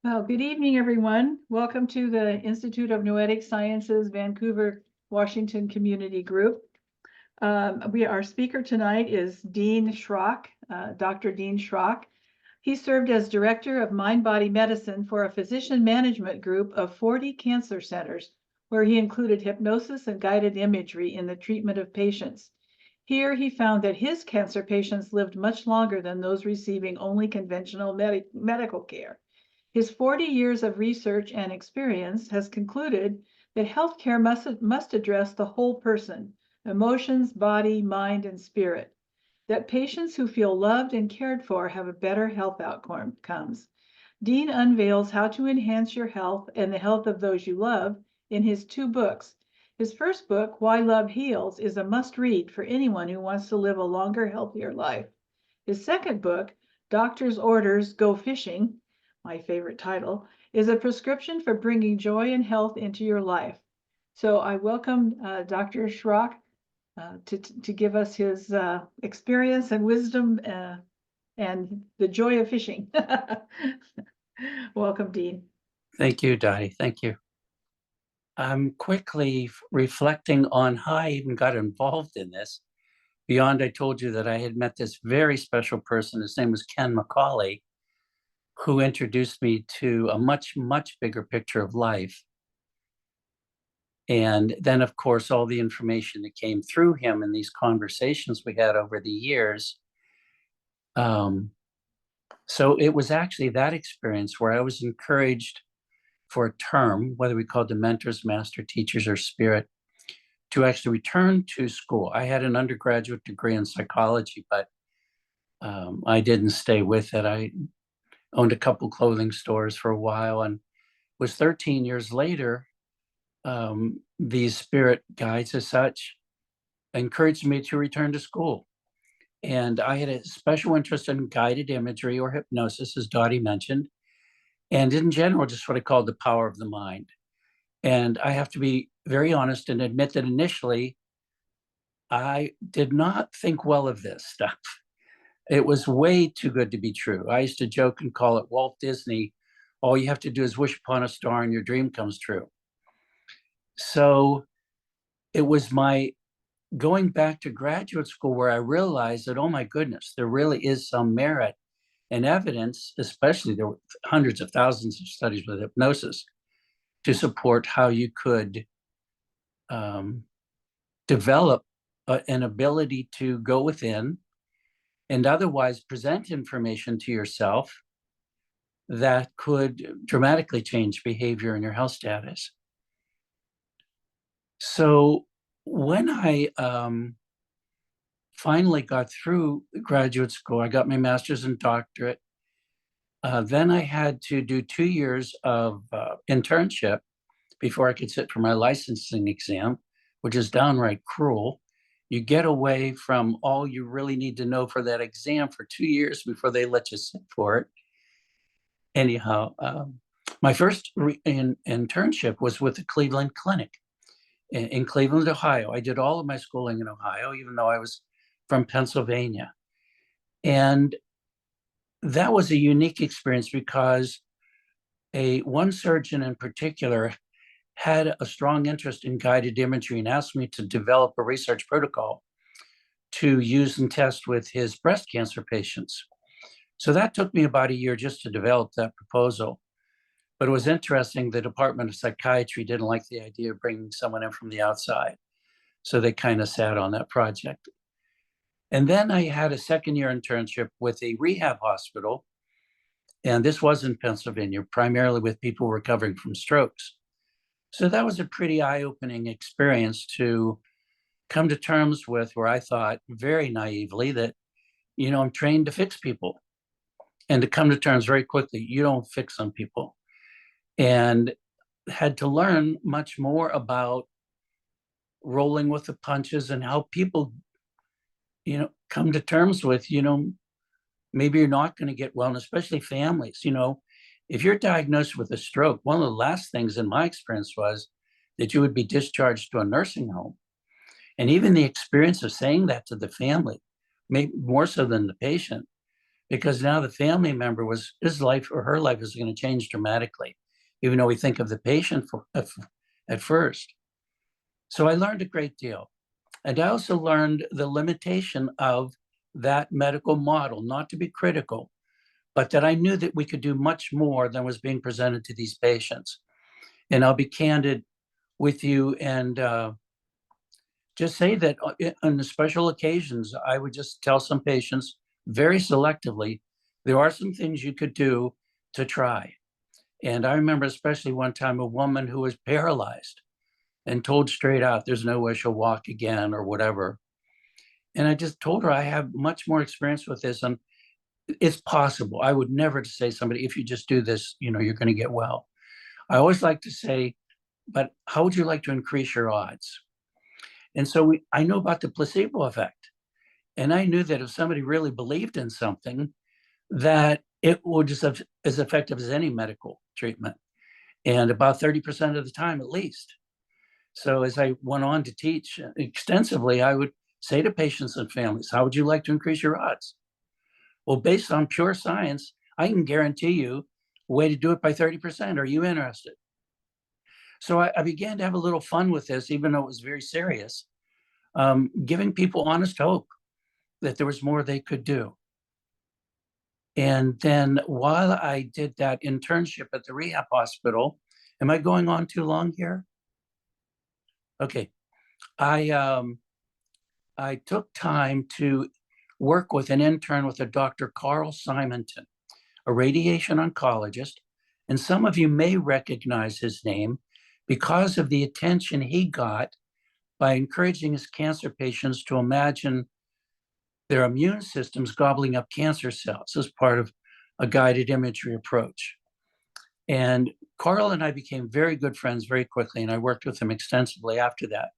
Well, good evening, everyone. Welcome to the Institute of Noetic Sciences, Vancouver, Washington Community Group. Our speaker tonight is Dean Schrock, Dr. Dean Schrock. He served as Director of Mind-Body Medicine for a physician management group of 40 cancer centers, where he included hypnosis and guided imagery in the treatment of patients. Here, he found that his cancer patients lived much longer than those receiving only conventional medical care. His 40 years of research and experience has concluded that healthcare must address the whole person, emotions, body, mind, and spirit, that patients who feel loved and cared for have a better health outcomes. Dean unveils how to enhance your health and the health of those you love in his two books. His first book, Why Love Heals, is a must-read for anyone who wants to live a longer, healthier life. His second book, Doctor's Orders Go Fishing, my favorite title, is a prescription for bringing joy and health into your life. So I welcome Dr. Schrock to give us his experience and wisdom and the joy of fishing. Welcome, Dean. Thank you, Dottie. Thank you. I'm quickly reflecting on how I even got involved in this. Beyond, I told you that I had met this very special person. His name was Ken McCauley, who introduced me to a much, much bigger picture of life. And then, of course, all the information that came through him and these conversations we had over the years. So it was actually that experience where I was encouraged for a term, whether we called them mentors, master teachers, or spirit, to actually return to school. I had an undergraduate degree in psychology, but I didn't stay with it. I owned a couple clothing stores for a while, and was 13 years later, these spirit guides as such encouraged me to return to school. And I had a special interest in guided imagery or hypnosis, as Dottie mentioned, and in general, just what I call the power of the mind. And I have to be very honest and admit that initially, I did not think well of this stuff. It was way too good to be true. I used to joke and call it Walt Disney. All you have to do is wish upon a star and your dream comes true. So it was my going back to graduate school where I realized that, oh my goodness, there really is some merit and evidence, especially there were hundreds of thousands of studies with hypnosis, to support how you could develop an ability to go within and otherwise present information to yourself that could dramatically change behavior and your health status. So when I finally got through graduate school, I got my master's and doctorate. Then I had to do 2 years of internship before I could sit for my licensing exam, which is downright cruel. You get away from all you really need to know for that exam for 2 years before they let you sit for it. Anyhow, my first internship was with the Cleveland Clinic in Cleveland, Ohio. I did all of my schooling in Ohio, even though I was from Pennsylvania. And that was a unique experience because one surgeon in particular had a strong interest in guided imagery and asked me to develop a research protocol to use and test with his breast cancer patients. So that took me about a year just to develop that proposal. But it was interesting, the Department of Psychiatry didn't like the idea of bringing someone in from the outside. So they kind of sat on that project. And then I had a second year internship with a rehab hospital. And this was in Pennsylvania, primarily with people recovering from strokes. So that was a pretty eye-opening experience to come to terms with, where I thought very naively that, I'm trained to fix people, and to come to terms very quickly, you don't fix some people. And had to learn much more about rolling with the punches and how people, come to terms with, maybe you're not going to get well, and especially families, if you're diagnosed with a stroke, one of the last things in my experience was that you would be discharged to a nursing home. And even the experience of saying that to the family, maybe more so than the patient, because now the family member was, his life or her life is going to change dramatically, even though we think of the patient at first. So I learned a great deal. And I also learned the limitation of that medical model, not to be critical, but that I knew that we could do much more than was being presented to these patients. And I'll be candid with you and just say that on the special occasions, I would just tell some patients very selectively, there are some things you could do to try. And I remember especially one time a woman who was paralyzed and told straight out, there's no way she'll walk again or whatever. And I just told her I have much more experience with this and it's possible. I would never say to somebody, if you just do this, you're going to get well. I always like to say, but how would you like to increase your odds? And so I know about the placebo effect. And I knew that if somebody really believed in something, that it would just have as effective as any medical treatment. And about 30% of the time, at least. So as I went on to teach extensively, I would say to patients and families, how would you like to increase your odds? Well, based on pure science, I can guarantee you a way to do it by 30%. Are you interested? So I began to have a little fun with this, even though it was very serious, giving people honest hope that there was more they could do. And then while I did that internship at the rehab hospital, am I going on too long here? Okay. I took time to work with an intern with a Dr. Carl Simonton, a radiation oncologist. And some of you may recognize his name because of the attention he got by encouraging his cancer patients to imagine their immune systems gobbling up cancer cells as part of a guided imagery approach. And Carl and I became very good friends very quickly, and I worked with him extensively after that.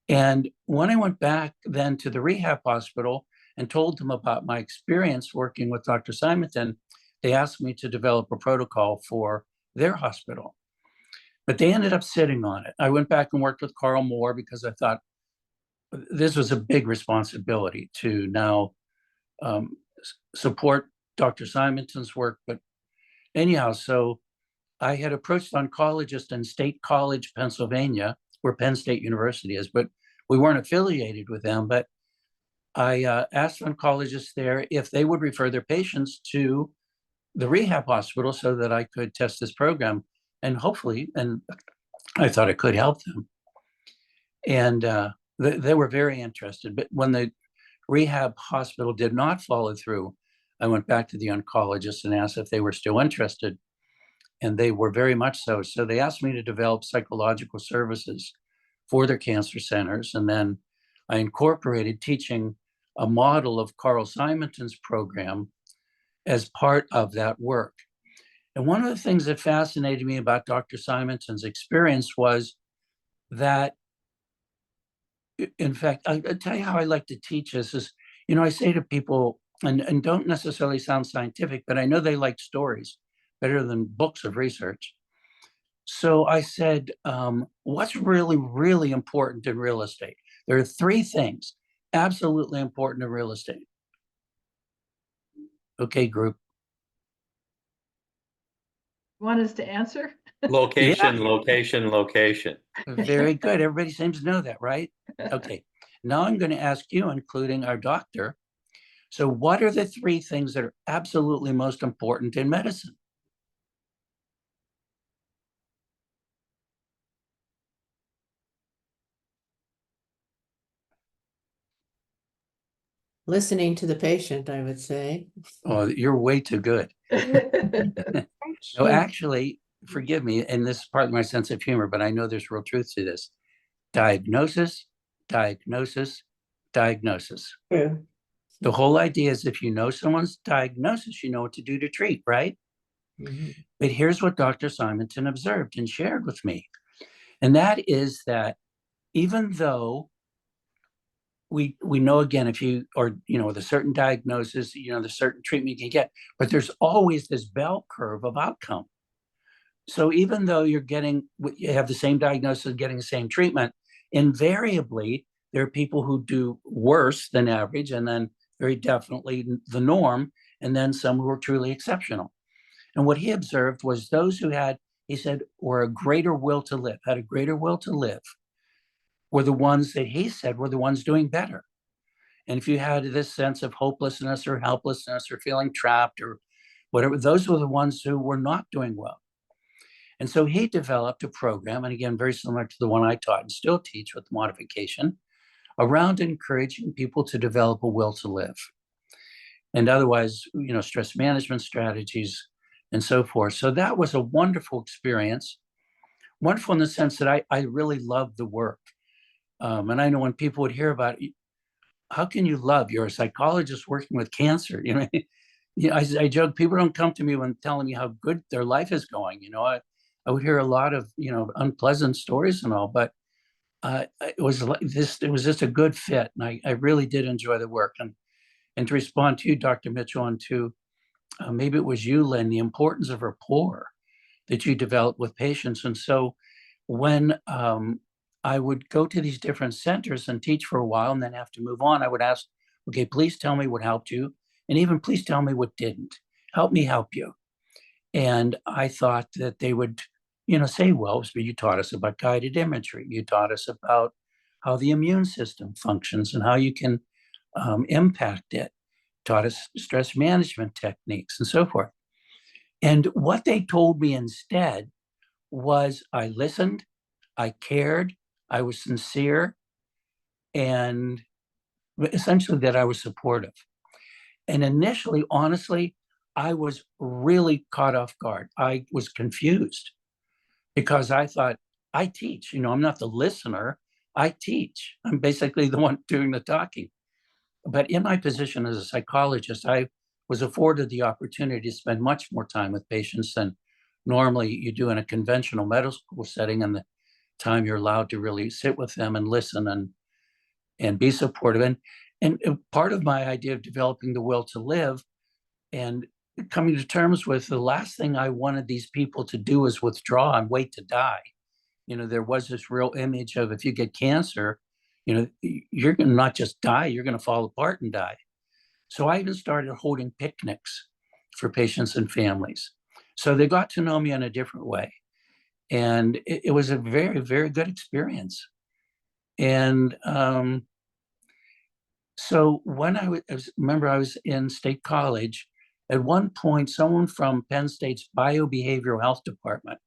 And when I went back then to the rehab hospital and told them about my experience working with Dr. Simonton, they asked me to develop a protocol for their hospital. But they ended up sitting on it. I went back and worked with Carl more because I thought this was a big responsibility to now support Dr. Simonton's work. But anyhow, so I had approached oncologist in State College, Pennsylvania, where Penn State University is, but we weren't affiliated with them. But I asked oncologists there if they would refer their patients to the rehab hospital so that I could test this program. And hopefully, and I thought I could help them. And they were very interested. But when the rehab hospital did not follow through, I went back to the oncologist and asked if they were still interested. And they were very much so. So they asked me to develop psychological services for their cancer centers. And then I incorporated teaching a model of Carl Simonton's program as part of that work. And one of the things that fascinated me about Dr. Simonton's experience was that, in fact, I'll tell you how I like to teach this is, I say to people, and don't necessarily sound scientific, but I know they like stories better than books of research. So I said, what's really, really important in real estate? There are three things absolutely important in real estate. Okay, group. Want us to answer? Location, Yeah. location. Very good. Everybody seems to know that, right? Okay. Now I'm going to ask you, including our doctor. So what are the three things that are absolutely most important in medicine? Listening to the patient, I would say. Oh, you're way too good. No, actually, forgive me, and this is partly my sense of humor, but I know there's real truth to this. Diagnosis, diagnosis, diagnosis. True. The whole idea is if you know someone's diagnosis, you know what to do to treat, right? Mm-hmm. But here's what Dr. Simonton observed and shared with me. And that is that even though we know, again, if you, or, with a certain diagnosis, there's certain treatment you can get, but there's always this bell curve of outcome. So even though you have the same diagnosis, getting the same treatment, invariably, there are people who do worse than average, and then very definitely the norm, and then some who were truly exceptional. And what he observed was those who had, he said, were a greater will to live, had a greater will to live, were the ones that he said were the ones doing better. And if you had this sense of hopelessness or helplessness or feeling trapped or whatever, those were the ones who were not doing well. And so he developed a program, and again, very similar to the one I taught and still teach with modification, around encouraging people to develop a will to live. And otherwise, stress management strategies and so forth. So that was a wonderful experience. Wonderful in the sense that I really loved the work. And I know when people would hear about it, how can you love? You're a psychologist working with cancer. I joke, people don't come to me when telling me how good their life is going. I would hear a lot of, unpleasant stories and all, but it was just a good fit. And I really did enjoy the work. And to respond to you, Dr. Mitchell, and to maybe it was you, Lynn, the importance of rapport that you develop with patients. And so when I would go to these different centers and teach for a while and then have to move on, I would ask, okay, please tell me what helped you. And even please tell me what didn't. Help me help you. And I thought that they would, say, well, you taught us about guided imagery. You taught us about how the immune system functions and how you can impact it. Taught us stress management techniques and so forth. And what they told me instead was I listened, I cared, I was sincere, and essentially that I was supportive. And initially, honestly, I was really caught off guard. I was confused because I thought, I teach, I'm not the listener, I teach. I'm basically the one doing the talking. But in my position as a psychologist, I was afforded the opportunity to spend much more time with patients than normally you do in a conventional medical setting, and the time you're allowed to really sit with them and listen and be supportive. And part of my idea of developing the will to live and coming to terms with the last thing I wanted these people to do is withdraw and wait to die. There was this real image of if you get cancer, you're going to not just die, you're going to fall apart and die. So I even started holding picnics for patients and families. So they got to know me in a different way. And it was a very, very good experience. And so when I remember I was in State College, at one point, someone from Penn State's biobehavioral health department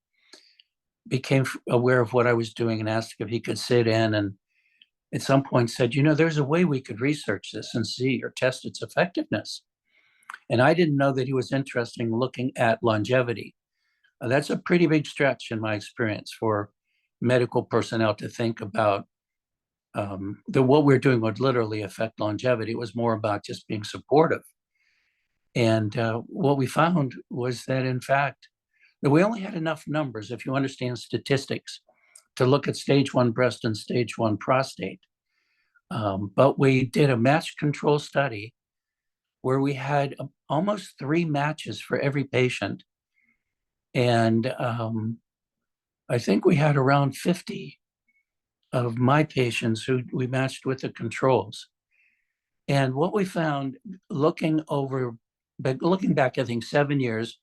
became aware of what I was doing and asked if he could sit in, and at some point said, there's a way we could research this and see or test its effectiveness. And I didn't know that he was interested in looking at longevity. That's a pretty big stretch in my experience for medical personnel to think about that what we're doing would literally affect longevity. It was more about just being supportive. And what we found was that, in fact, that we only had enough numbers, if you understand statistics, to look at stage 1 breast and stage 1 prostate. But we did a matched control study where we had almost 3 matches for every patient. And I think we had around 50 of my patients who we matched with the controls. And what we found looking back, I think 7 years,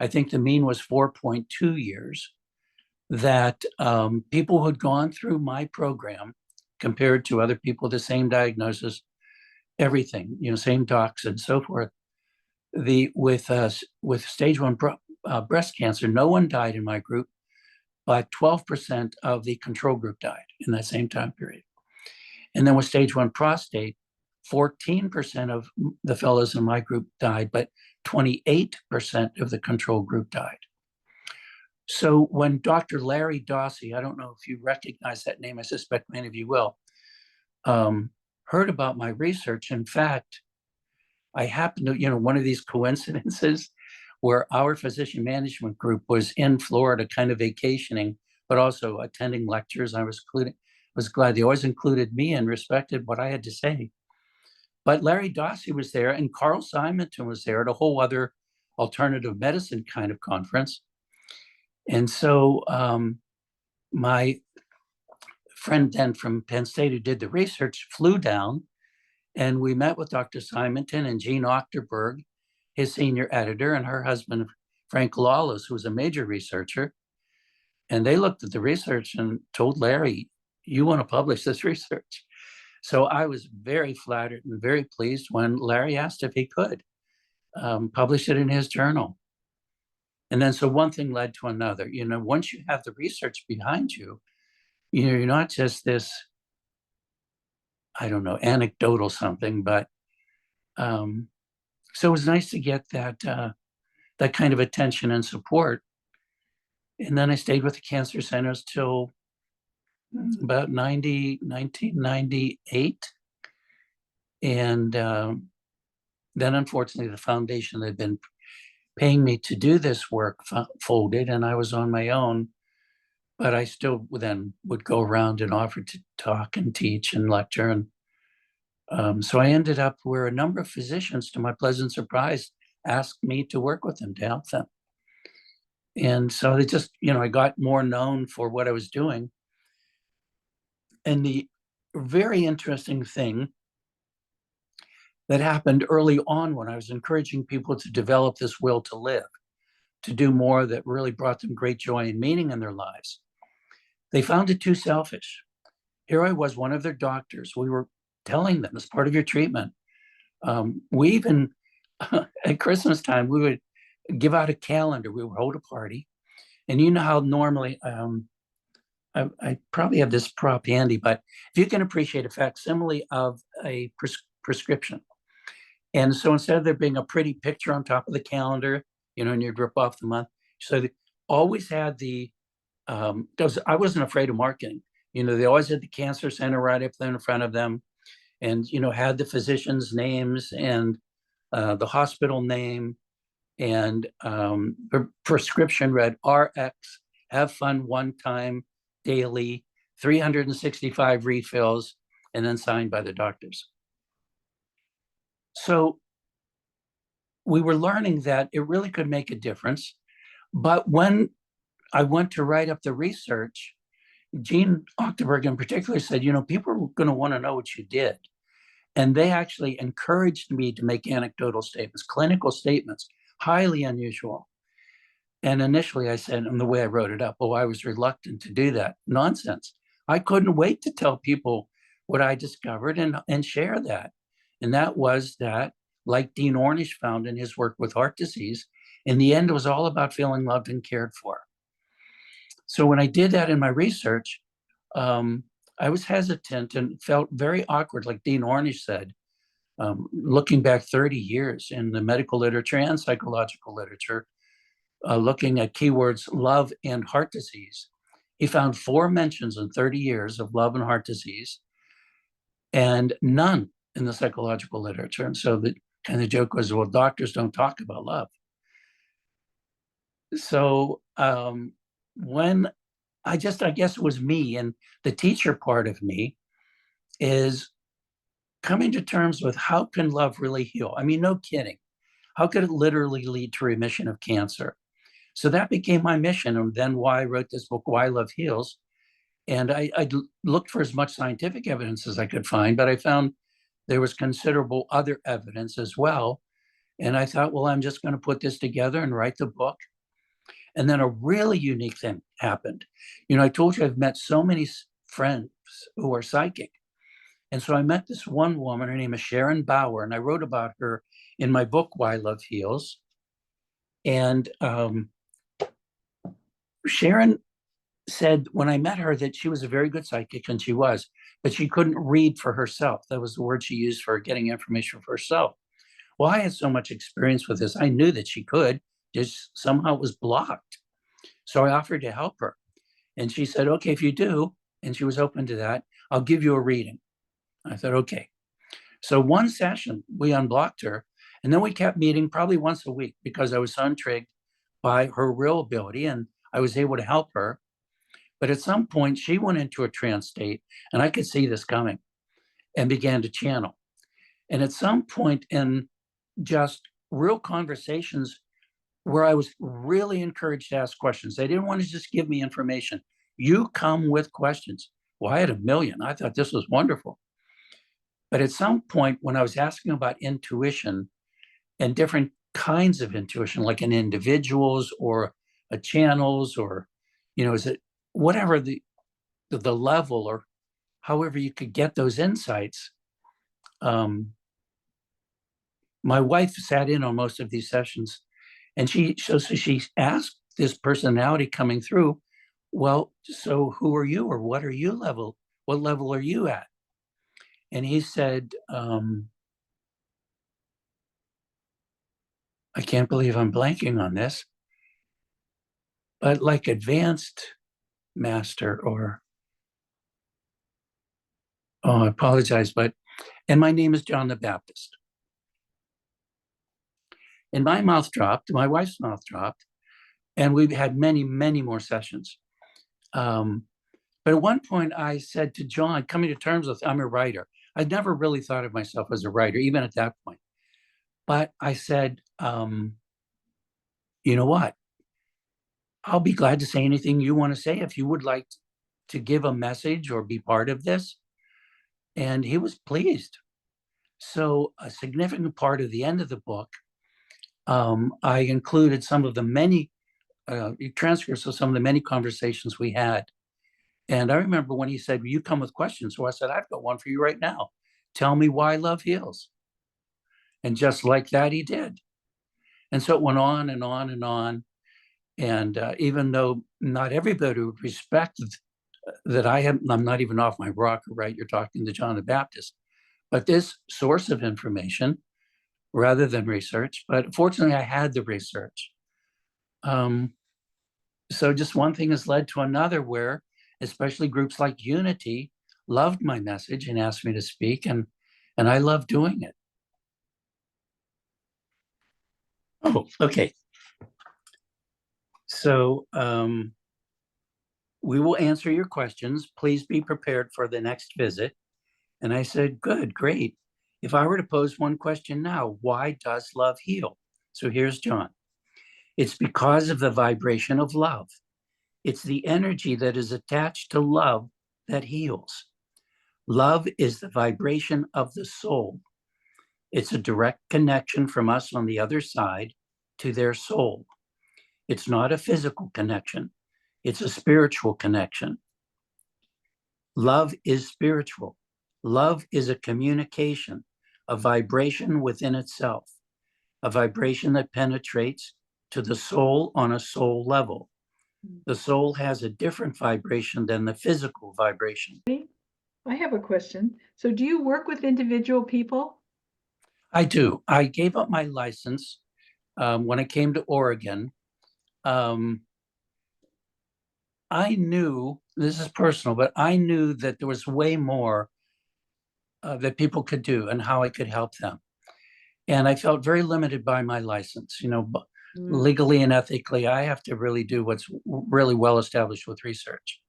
I think the mean was 4.2 years, that people who had gone through my program compared to other people, the same diagnosis, everything, same docs and so forth. With stage 1 breast cancer, no one died in my group, but 12% of the control group died in that same time period. And then with stage 1 prostate, 14% of the fellows in my group died, but 28% of the control group died. So when Dr. Larry Dawsey, I don't know if you recognize that name, I suspect many of you will, heard about my research. In fact, I happened to, one of these coincidences where our physician management group was in Florida kind of vacationing, but also attending lectures. I was glad they always included me and respected what I had to say. But Larry Dawsey was there, and Carl Simonton was there at a whole other alternative medicine kind of conference. And so my friend then from Penn State who did the research flew down And we met with Dr. Simonton and Jean Ochterberg, his senior editor, and her husband, Frank Lawless, who was a major researcher. And they looked at the research and told Larry, you want to publish this research? So I was very flattered and very pleased when Larry asked if he could publish it in his journal. And then so one thing led to another. You know, once you have the research behind you, you know, you're not just this, I don't know, anecdotal something, but so it was nice to get that that kind of attention and support. And then I stayed with the cancer centers till about 1998. And then unfortunately, the foundation that had been paying me to do this work folded, and I was on my own. But I still then would go around and offer to talk and teach and lecture. And so I ended up where a number of physicians, to my pleasant surprise, asked me to work with them, to help them. And so they just, you know, I got more known for what I was doing. And the very interesting thing that happened early on when I was encouraging people to develop this will to live, to do more that really brought them great joy and meaning in their lives, they found it too selfish. Here I was, one of their doctors. We were telling them as part of your treatment. We even, at Christmas time, we would give out a calendar. We would hold a party. And you know how normally, I probably have this prop handy, but if you can appreciate a facsimile of a prescription. And so instead of there being a pretty picture on top of the calendar, you know, and you'd rip off the month, so they always had the, because I wasn't afraid of marketing. You know, they always had the cancer center right up there in front of them, and, you know, had the physicians' names and the hospital name, and the prescription read RX, have fun one time daily, 365 refills, and then signed by the doctors. So we were learning that it really could make a difference. But when I went to write up the research, Jean Ochterberg in particular said, you know, people are going to want to know what you did. And they actually encouraged me to make anecdotal statements, clinical statements, highly unusual. And initially I said, and the way I wrote it up, oh, I was reluctant to do that. Nonsense. I couldn't wait to tell people what I discovered and share that. And that was that, like Dean Ornish found in his work with heart disease, in the end, it was all about feeling loved and cared for. So when I did that in my research, I was hesitant and felt very awkward, like Dean Ornish said, looking back 30 years in the medical literature and psychological literature, looking at keywords love and heart disease. He found 4 mentions in 30 years of love and heart disease, and none in the psychological literature. And so the kind of joke was, well, doctors don't talk about love. So when I guess it was me, and the teacher part of me is coming to terms with how can love really heal? I mean, no kidding. How could it literally lead to remission of cancer? So that became my mission, and then why I wrote this book, Why Love Heals. And I looked for as much scientific evidence as I could find, but I found there was considerable other evidence as well. And I thought, well, I'm just going to put this together and write the book. And then a really unique thing happened. You know, I told you I've met so many friends who are psychic. And so I met this one woman, her name is Sharon Bauer, and I wrote about her in my book, Why Love Heals. And Sharon said when I met her that she was a very good psychic, and she was, but she couldn't read for herself. That was the word she used for getting information for herself. Well, I had so much experience with this. I knew that she could, just somehow it was blocked. So I offered to help her. And she said, okay, if you do, and she was open to that, I'll give you a reading. I thought, okay. So one session, we unblocked her, and then we kept meeting probably once a week because I was so intrigued by her real ability, and I was able to help her. But at some point, she went into a trance state, and I could see this coming, and began to channel. And at some point in just real conversations where I was really encouraged to ask questions, they didn't want to just give me information. You come with questions. Well, I had a million. I thought this was wonderful. But at some point when I was asking about intuition and different kinds of intuition, like in individuals or a channels, or, is it whatever the level or however you could get those insights. My wife sat in on most of these sessions, and she asked this personality coming through, well, so who are you, or what level are you at? And he said, I can't believe I'm blanking on this, but like advanced master, or, oh, I apologize, and my name is John the Baptist. And my mouth dropped, my wife's mouth dropped, and we had many, many more sessions. But at one point I said to John, coming to terms with, I'm a writer. I'd never really thought of myself as a writer, even at that point. But I said, you know what? I'll be glad to say anything you want to say if you would like to give a message or be part of this. And he was pleased. So a significant part of the end of the book, I included some of the many transcripts of some of the many conversations we had. And I remember when he said, you come with questions. So I said, I've got one for you right now. Tell me why love heals. And just like that, he did. And so it went on and on and on. And even though not everybody would respect that I'm not even off my rocker, right? You're talking to John the Baptist. But this source of information, rather than research, but fortunately I had the research. So just one thing has led to another, where especially groups like Unity loved my message and asked me to speak, and I love doing it. Oh, okay. So we will answer your questions. Please be prepared for the next visit. And I said, good, great. If I were to pose one question now, why does love heal? So here's John. It's because of the vibration of love. It's the energy that is attached to love that heals. Love is the vibration of the soul. It's a direct connection from us on the other side to their soul. It's not a physical connection. It's a spiritual connection. Love is spiritual. Love is a communication, a vibration within itself, a vibration that penetrates to the soul on a soul level. The soul has a different vibration than the physical vibration. I have a question. So do you work with individual people? I do. I gave up my license when I came to Oregon. I knew, this is personal, but I knew that there was way more that people could do and how I could help them. And I felt very limited by my license. Legally and ethically, I have to really do what's really well established with research.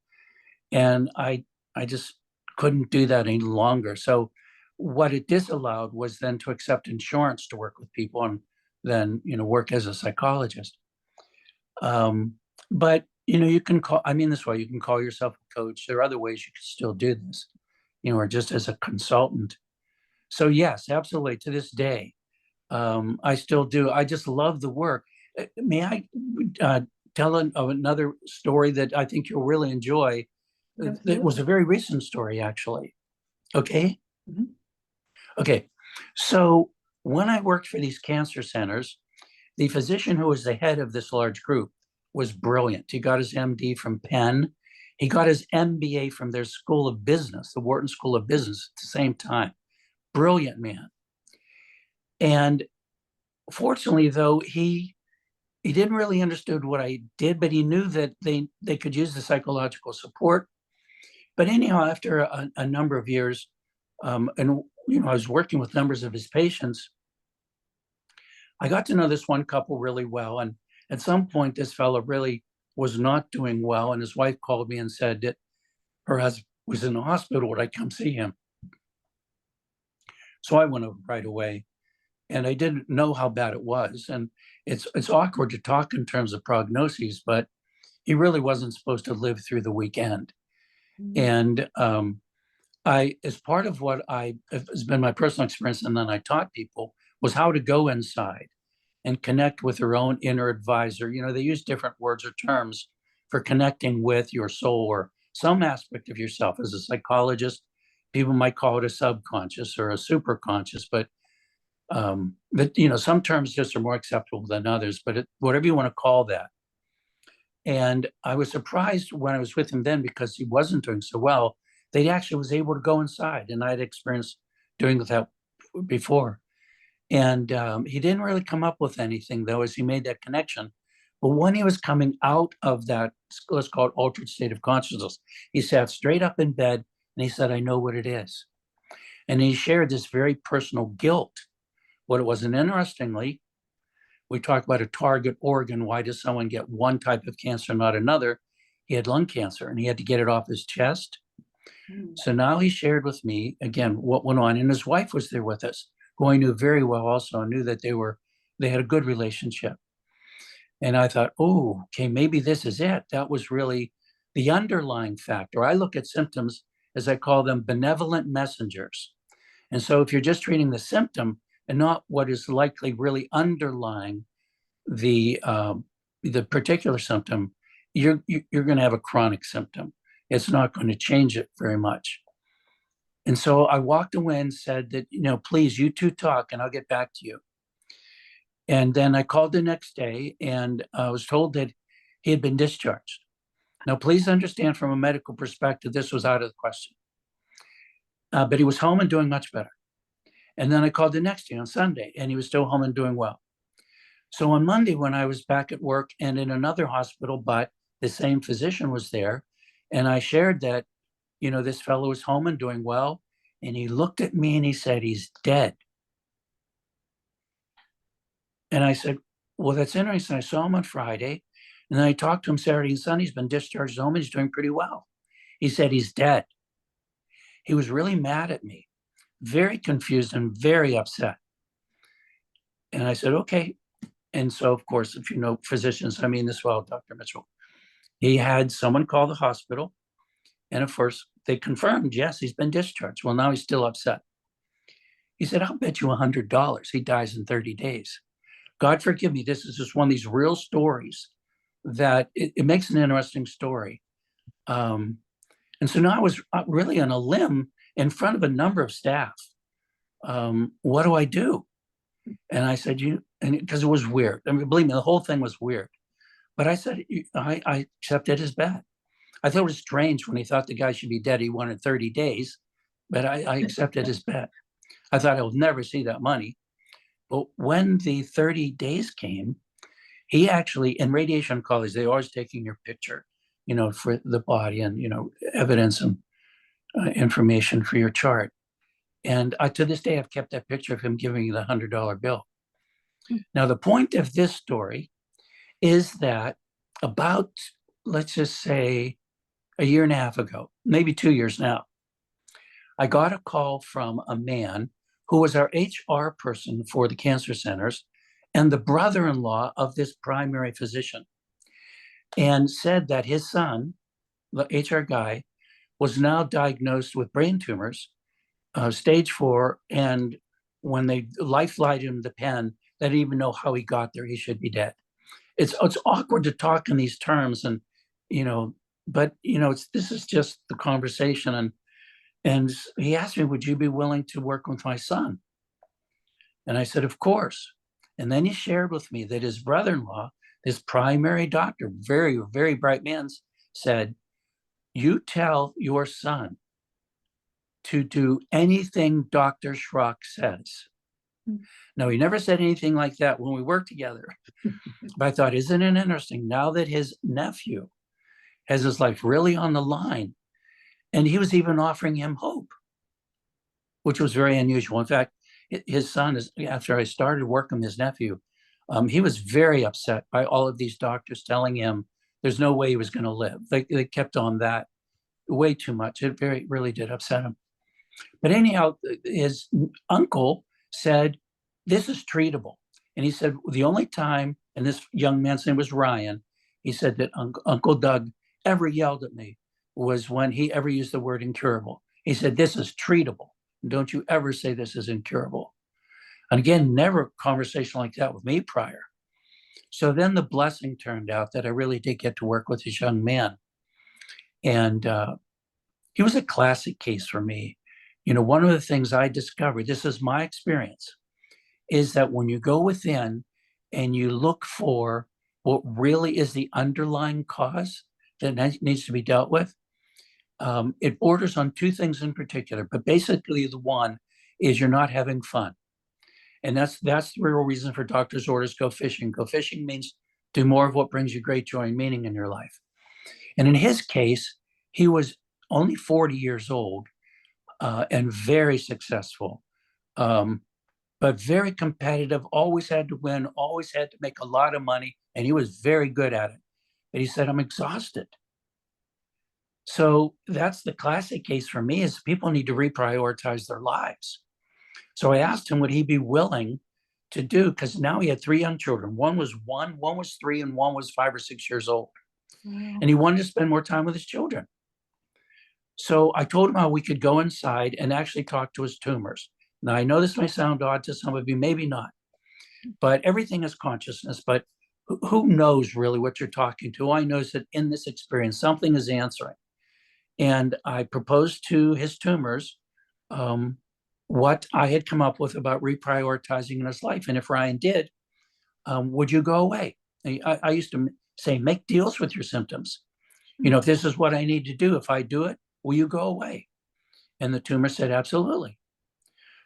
And I just couldn't do that any longer. So what it disallowed was then to accept insurance to work with people and then, work as a psychologist. But, you can this way, you can call yourself a coach. There are other ways you can still do this, or just as a consultant. So yes, absolutely. To this day, I still do. I just love the work. May I tell another story that I think you'll really enjoy? Absolutely. It was a very recent story, actually. Okay. Mhm. Okay. So when I worked for these cancer centers, the physician who was the head of this large group was brilliant. He got his MD from Penn. He got his MBA from their School of Business, the Wharton School of Business, at the same time. Brilliant man. And fortunately, though, he didn't really understand what I did, but he knew that they could use the psychological support. But anyhow, after a number of years, and I was working with numbers of his patients, I got to know this one couple really well. And at some point, this fellow really was not doing well. And his wife called me and said that her husband was in the hospital. Would I come see him? So I went over right away. And I didn't know how bad it was. And it's awkward to talk in terms of prognoses, but he really wasn't supposed to live through the weekend. And as part of what has been my personal experience, and then I taught people, was how to go inside and connect with your own inner advisor. You know, they use different words or terms for connecting with your soul or some aspect of yourself. As a psychologist, people might call it a subconscious or a superconscious, but some terms just are more acceptable than others, but whatever you want to call that. And I was surprised when I was with him then, because he wasn't doing so well, that he actually was able to go inside. And I'd experienced doing that before. And he didn't really come up with anything, though, as he made that connection. But when he was coming out of that, let's call it altered state of consciousness, he sat straight up in bed and he said, I know what it is. And he shared this very personal guilt. What it was, and interestingly, we talk about a target organ. Why does someone get one type of cancer, not another? He had lung cancer and he had to get it off his chest. So now he shared with me again what went on, and his wife was there with us, who I knew very well also, and knew that they had a good relationship. And I thought, oh, okay, maybe this is it. That was really the underlying factor. I look at symptoms, as I call them, benevolent messengers. And so if you're just treating the symptom and not what is likely really underlying the particular symptom, you're going to have a chronic symptom. It's not going to change it very much. And so I walked away and said that, please, you two talk and I'll get back to you. And then I called the next day and I was told that he had been discharged. Now, please understand, from a medical perspective, this was out of the question. But he was home and doing much better. And then I called the next day on Sunday and he was still home and doing well. So on Monday, when I was back at work and in another hospital, but the same physician was there, and I shared that, this fellow was home and doing well. And he looked at me and he said, he's dead. And I said, well, that's interesting. I saw him on Friday and then I talked to him Saturday and Sunday. He's been discharged home and he's doing pretty well. He said, he's dead. He was really mad at me, very confused and very upset. And I said, okay. And so, of course, if you know physicians, I mean this well, Dr. Mitchell, he had someone call the hospital. And of course, they confirmed, yes, he's been discharged. Well, now he's still upset. He said, I'll bet you $100 he dies in 30 days. God forgive me. This is just one of these real stories that it makes an interesting story. And so now I was really on a limb in front of a number of staff. What do I do? And I said, because it was weird. I mean, believe me, the whole thing was weird. But I said, I accepted his bet. I thought it was strange when he thought the guy should be dead. He wanted 30 days, but I accepted his bet. I thought I would never see that money. But when the 30 days came, he actually, in radiation oncology, they're always taking your picture, for the body and, evidence and information for your chart. And to this day, I've kept that picture of him giving me the $100 bill. Now, the point of this story is that about, let's just say, a year and a half ago, maybe 2 years now, I got a call from a man who was our HR person for the cancer centers and the brother-in-law of this primary physician, and said that his son, the HR guy, was now diagnosed with brain tumors, stage 4, and when they lifelined him the Penn, they didn't even know how he got there. He should be dead. It's awkward to talk in these terms, and but this is just the conversation. And he asked me, would you be willing to work with my son? And I said, of course. And then he shared with me that his brother-in-law, his primary doctor, very, very bright man, said, you tell your son to do anything Dr. Schrock says. No, he never said anything like that when we worked together. But I thought, isn't it interesting now that his nephew has his life really on the line, and he was even offering him hope, which was very unusual. In fact, his son, after I started working with his nephew, he was very upset by all of these doctors telling him there's no way he was going to live. They kept on that way too much. It really did upset him. But anyhow, his uncle said, this is treatable. And he said, the only time, and this young man's name was Ryan, he said that Uncle Doug ever yelled at me was when he ever used the word incurable. He said, this is treatable. Don't you ever say this is incurable. And again, never a conversation like that with me prior. So then the blessing turned out that I really did get to work with this young man. And he was a classic case for me. You know, one of the things I discovered, this is my experience, is that when you go within and you look for what really is the underlying cause that needs to be dealt with, it borders on two things in particular, but basically the one is you're not having fun. And that's the real reason for doctor's orders, go fishing. Go fishing means do more of what brings you great joy and meaning in your life. And in his case, he was only 40 years old and very successful, but very competitive, always had to win, always had to make a lot of money, and he was very good at it. But he said, I'm exhausted. So that's the classic case for me, is people need to reprioritize their lives. So I asked him, would he be willing to do, because now he had 3 young children. One was 3, and one was 5 or 6 years old. Wow. And he wanted to spend more time with his children. So I told him how we could go inside and actually talk to his tumors. Now, I know this may sound odd to some of you, maybe not, but everything is consciousness. But who knows really what you're talking to? All I know is that in this experience, something is answering. And I proposed to his tumors what I had come up with about reprioritizing in his life. And if Ryan did, would you go away? I used to say, make deals with your symptoms. You know, if this is what I need to do, if I do it, will you go away? And the tumor said, absolutely.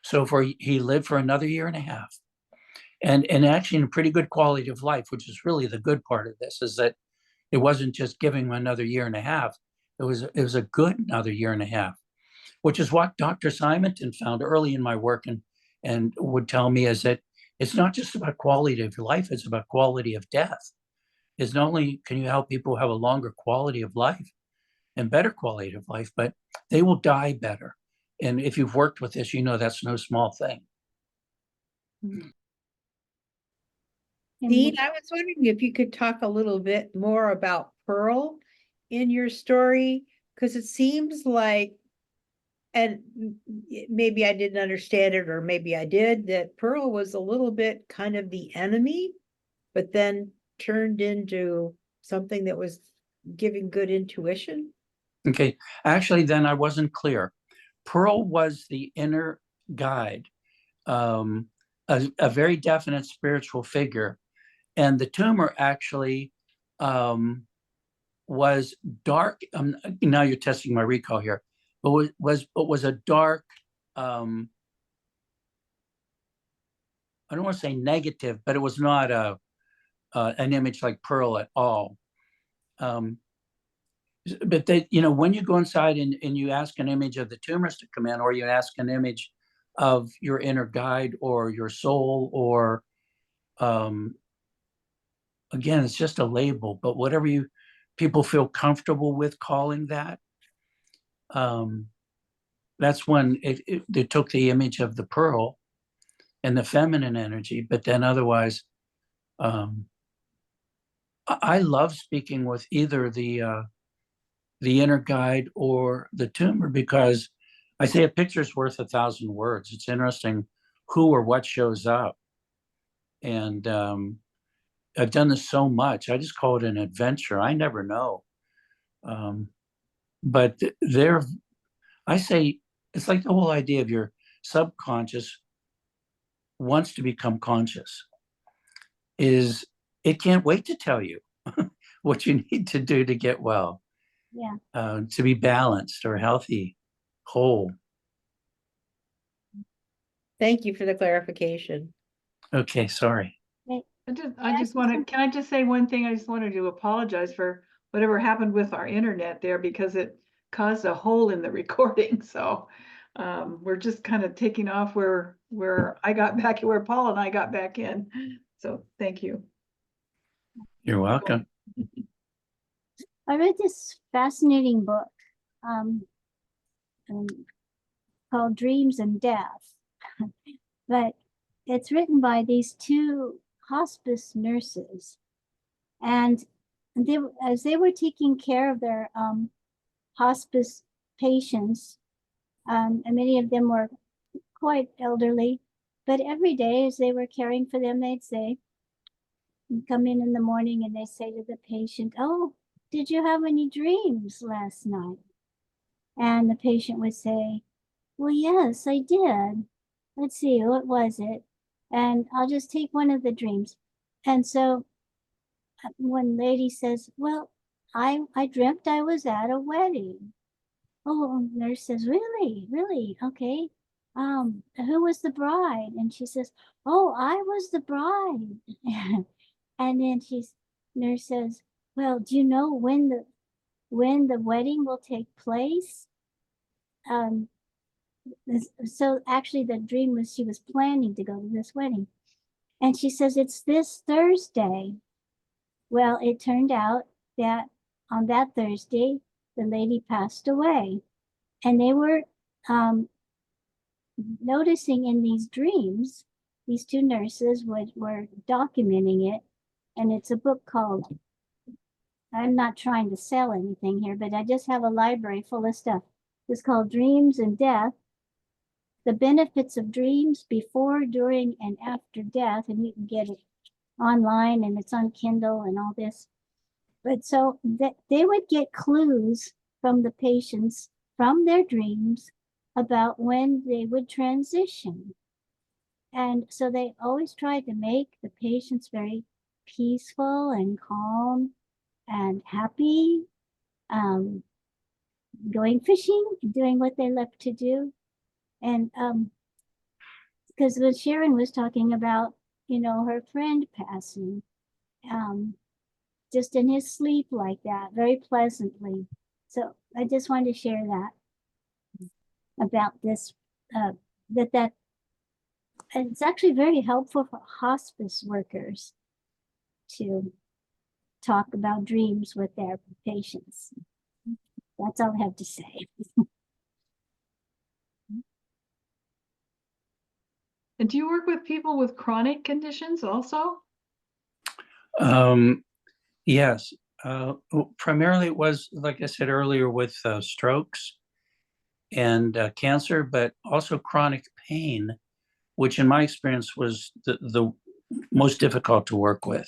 So he lived for another 1.5 years. And actually in a pretty good quality of life, which is really the good part of this, is that it wasn't just giving him another 1.5 years. It was a good another 1.5 years, which is what Dr. Simonton found early in my work and would tell me, is that it's not just about quality of life, it's about quality of death. Is not only can you help people have a longer quality of life and better quality of life, but they will die better. And if you've worked with this, you know that's no small thing. Dean, I was wondering if you could talk a little bit more about Pearl in your story, because it seems like, and maybe I didn't understand it, or maybe I did, that Pearl was a little bit kind of the enemy, but then turned into something that was giving good intuition. Okay, actually, then I wasn't clear. Pearl was the inner guide, a very definite spiritual figure. And the tumor actually was dark. Now you're testing my recall here, but was a dark, I don't want to say negative, but it was not an image like Pearl at all. But they, you know, when you go inside and you ask an image of the tumors to come in, or you ask an image of your inner guide or your soul, or again, it's just a label, but whatever people feel comfortable with calling that, that's when they took the image of the pearl and the feminine energy. But then otherwise, I love speaking with either the inner guide or the tumor, because I say a picture's worth 1,000 words. It's interesting who or what shows up. And I've done this so much. I just call it an adventure. I never know. But I say, it's like the whole idea of your subconscious wants to become conscious. Is it can't wait to tell you what you need to do to get well. Yeah. To be balanced or healthy, whole. Thank you for the clarification. Okay, sorry. I just want to, can I just say one thing? I just wanted to apologize for whatever happened with our internet there, because it caused a hole in the recording. So we're just kind of taking off where I got back, where Paul and I got back in. So thank you. You're welcome. I read this fascinating book called Dreams and Death, but it's written by these 2 hospice nurses, and as they were taking care of their hospice patients, And many of them were quite elderly. But every day as they were caring for them, they'd say, come in the morning and they say to the patient, oh, did you have any dreams last night? And the patient would say, well, yes, I did. Let's see, what was it? And I'll just take one of the dreams. And so one lady says, well, I dreamt I was at a wedding. Oh, nurse says, really, really? Okay. Who was the bride? And she says, oh, I was the bride. And then nurse says, well, do you know when the wedding will take place? So actually the dream was she was planning to go to this wedding. And she says, it's this Thursday. Well, it turned out that on that Thursday, the lady passed away. And they were noticing in these dreams, these two nurses were documenting it. And it's a book called, I'm not trying to sell anything here, but I just have a library full of stuff. It's called Dreams and Death, the benefits of dreams before, during, and after death. And you can get it online and it's on Kindle and all this. But so that they would get clues from the patients from their dreams about when they would transition. And so they always tried to make the patients very peaceful and calm and happy, going fishing, doing what they love to do. And because when Sharon was talking about, her friend passing, just in his sleep like that, very pleasantly. So I just wanted to share that about this, that and it's actually very helpful for hospice workers to talk about dreams with their patients. That's all I have to say. And do you work with people with chronic conditions also? Yes, primarily it was, like I said earlier, with strokes and cancer, but also chronic pain, which in my experience was the most difficult to work with.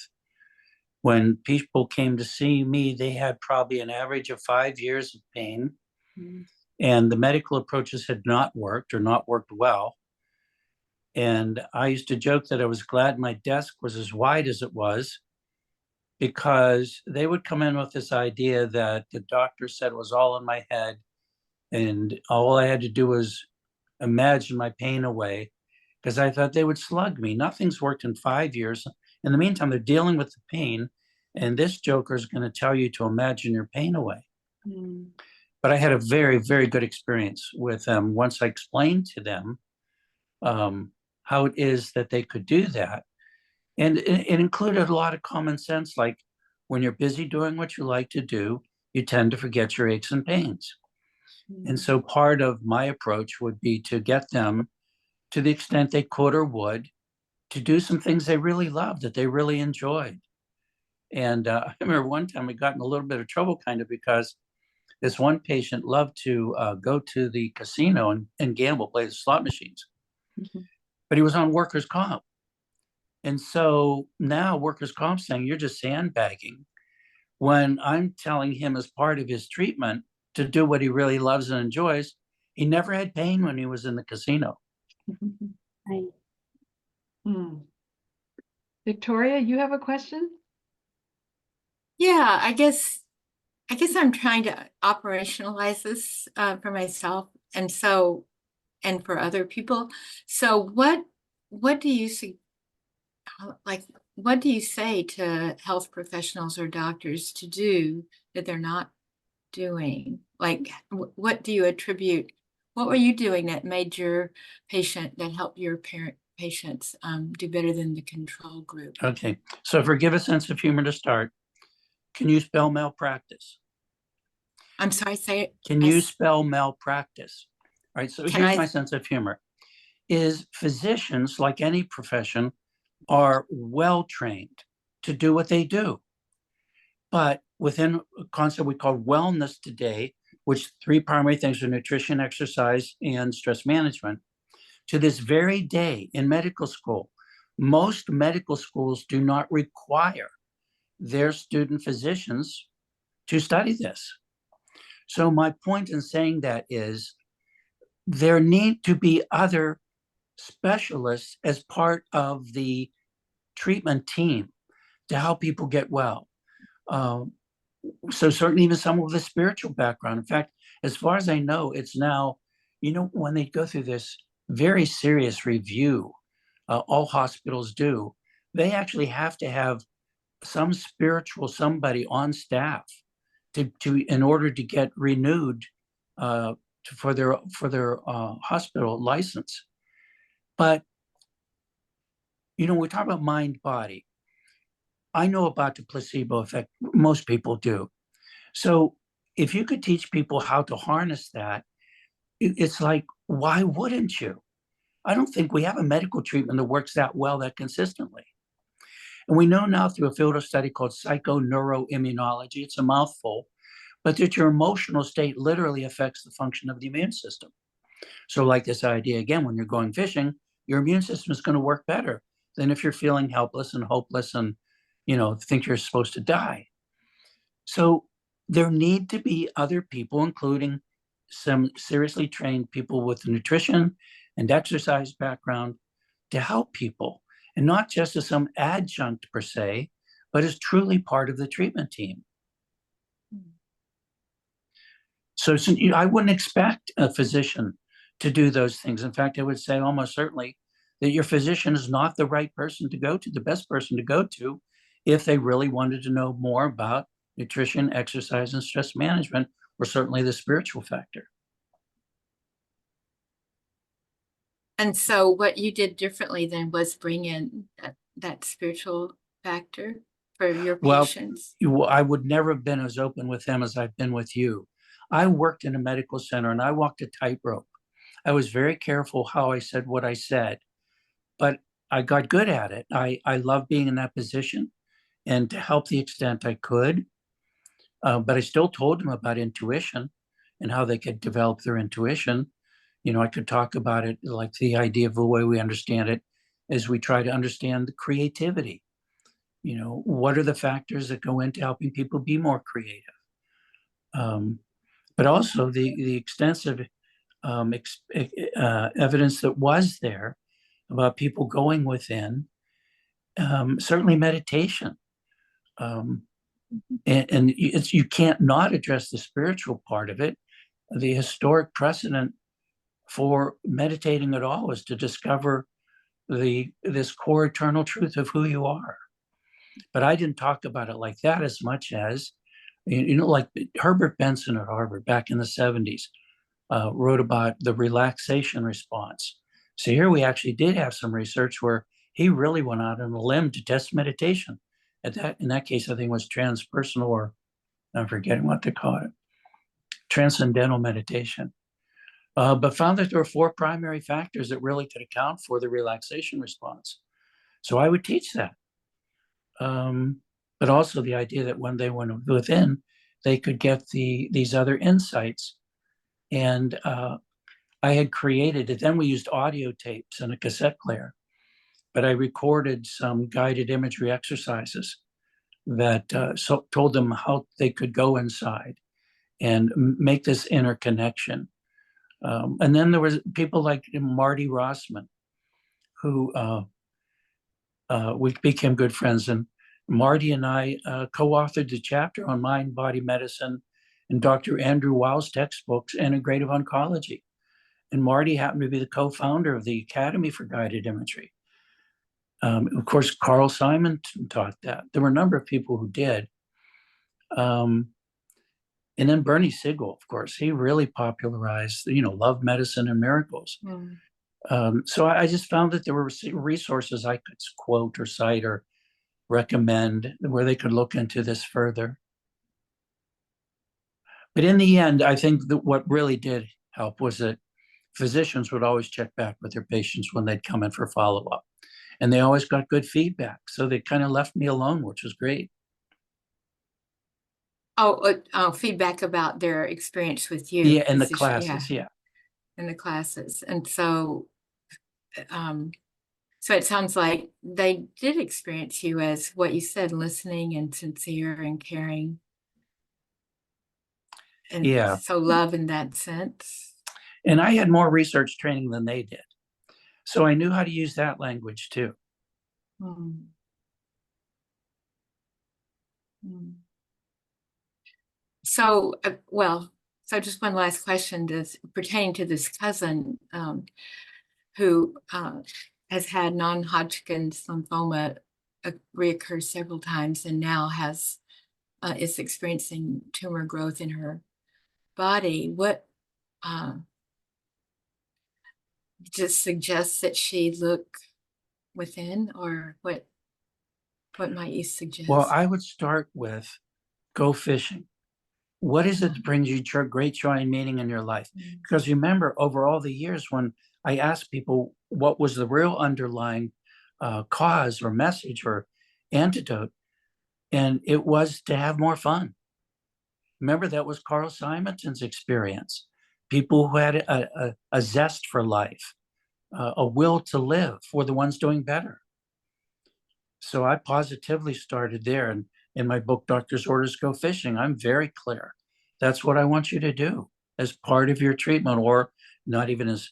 When people came to see me, they had probably an average of 5 years of pain, and the medical approaches had not worked or not worked well. And I used to joke that I was glad my desk was as wide as it was, because they would come in with this idea that the doctor said was all in my head, and all I had to do was imagine my pain away, because I thought they would slug me. Nothing's worked in 5 years. In the meantime, they're dealing with the pain, and this joker is going to tell you to imagine your pain away. But I had a very, very good experience with them once I explained to them how it is that they could do that. And it included a lot of common sense, like when you're busy doing what you like to do, you tend to forget your aches and pains. And so part of my approach would be to get them, to the extent they could or would, to do some things they really loved, that they really enjoyed. And I remember one time we got in a little bit of trouble kind of because this one patient loved to go to the casino and gamble, play the slot machines. But he was on workers' comp. And so now workers' comp saying, you're just sandbagging, when I'm telling him as part of his treatment to do what he really loves and enjoys. He never had pain when he was in the casino. Right. Victoria, you have a question? Yeah, I guess I'm trying to operationalize this for myself, and for other people. So what do you see? Like, what do you say to health professionals or doctors to do that they're not doing? Like, what do you attribute? What were you doing that made your that helped your patients do better than the control group? Okay, so forgive a sense of humor to start. Can you spell malpractice? I'm sorry, say it. Can you spell malpractice? All right, so here's my sense of humor. Is physicians, like any profession, are well trained to do what they do. But within a concept we call wellness today, which three primary things are nutrition, exercise, and stress management. To this very day in medical school, most medical schools do not require their student physicians to study this. So my point in saying that is there need to be other specialists as part of the treatment team to help people get well. So certainly even someone with a spiritual background. In fact, as far as I know, it's now, when they go through this very serious review, all hospitals do, they actually have to have some spiritual somebody on staff to in order to get renewed for their hospital license. But we talk about mind body. I know about the placebo effect. Most people do. So if you could teach people how to harness that, it's like, why wouldn't you? I don't think we have a medical treatment that works that well, that consistently. And we know now through a field of study called psychoneuroimmunology, it's a mouthful, but that your emotional state literally affects the function of the immune system. So like this idea, again, when you're going fishing, your immune system is going to work better than if you're feeling helpless and hopeless and, think you're supposed to die. So there need to be other people, including some seriously trained people with nutrition and exercise background, to help people, and not just as some adjunct per se, but as truly part of the treatment team. So I wouldn't expect a physician to do those things. In fact, I would say almost certainly that your physician is not the right person to go to, the best person to go to, if they really wanted to know more about nutrition, exercise, and stress management, or certainly the spiritual factor. And so what you did differently then was bring in that spiritual factor for your patients. I would never have been as open with them as I've been with you. I worked in a medical center and I walked a tightrope. I was very careful how I said what I said, but I got good at it. I love being in that position and to help the extent I could. But I still told them about intuition and how they could develop their intuition. I could talk about it like the idea of the way we understand it as we try to understand the creativity. What are the factors that go into helping people be more creative? But also the extensive evidence that was there about people going within, certainly meditation. And you can't not address the spiritual part of it. The historic precedent for meditating at all is to discover this core eternal truth of who you are. But I didn't talk about it like that as much as, like Herbert Benson at Harvard back in the 70s wrote about the relaxation response. So here we actually did have some research where he really went out on a limb to test meditation. In that case, I think it was transpersonal, or I'm forgetting what they call it, transcendental meditation. But found that there were 4 primary factors that really could account for the relaxation response. So I would teach that. But also the idea that when they went within, they could get these other insights. And I had created it. Then we used audio tapes and a cassette player. But I recorded some guided imagery exercises that told them how they could go inside and make this interconnection. And then there was people like Marty Rossman, who we became good friends. And Marty and I co-authored the chapter on mind, body medicine in Dr. Andrew Wow's textbooks, Integrative Oncology. And Marty happened to be the co-founder of the Academy for Guided Imagery. Of course, Carl Simon taught that. There were a number of people who did. And then Bernie Siegel, of course, he really popularized, love, medicine, and miracles. So I just found that there were resources I could quote or cite or recommend where they could look into this further. But in the end, I think that what really did help was that physicians would always check back with their patients when they'd come in for follow-up. And they always got good feedback. So they kind of left me alone, which was great. Feedback about their experience with you. Yeah, in the physician- classes, yeah. in the classes. And so, so it sounds like they did experience you as what you said, listening and sincere and caring. And Yeah. so love in that sense. And I had more research training than they did. So I knew how to use that language too. Hmm. Hmm. So, so just one last question pertaining to this cousin who has had non-Hodgkin's lymphoma reoccur several times and now is experiencing tumor growth in her body. What just suggests that she look within, or what might you suggest? Well, I would start with go fishing. What is it that brings you great joy and meaning in your life? Because remember, over all the years, when I asked people what was the real underlying cause or message or antidote, and it was to have more fun. Remember, that was Carl Simonton's experience. People who had a zest for life, a will to live, were the ones doing better. So I positively started there. And in my book, Doctor's Orders Go Fishing, I'm very clear. That's what I want you to do as part of your treatment, or not even as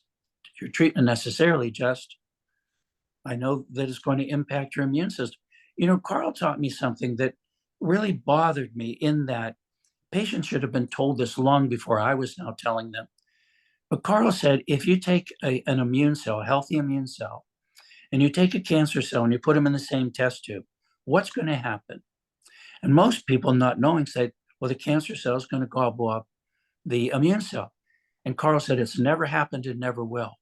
your treatment necessarily, just I know that it's going to impact your immune system. You know, Carl taught me something that really bothered me, in that patients should have been told this long before I was now telling them. But Carl said, if you take an immune cell, a healthy immune cell, and you take a cancer cell and you put them in the same test tube, what's going to happen? And most people, not knowing, said, well, the cancer cell is going to gobble up the immune cell. And Carl said, it's never happened and never will.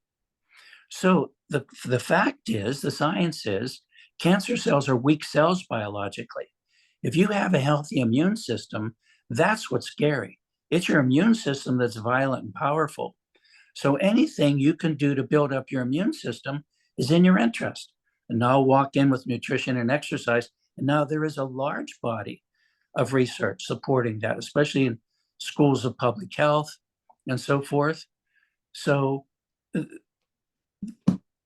So the fact is, the science is, cancer cells are weak cells biologically. If you have a healthy immune system, that's what's scary. It's your immune system that's violent and powerful. So anything you can do to build up your immune system is in your interest. And now I'll walk in with nutrition and exercise. And now there is a large body of research supporting that, especially in schools of public health and so forth. So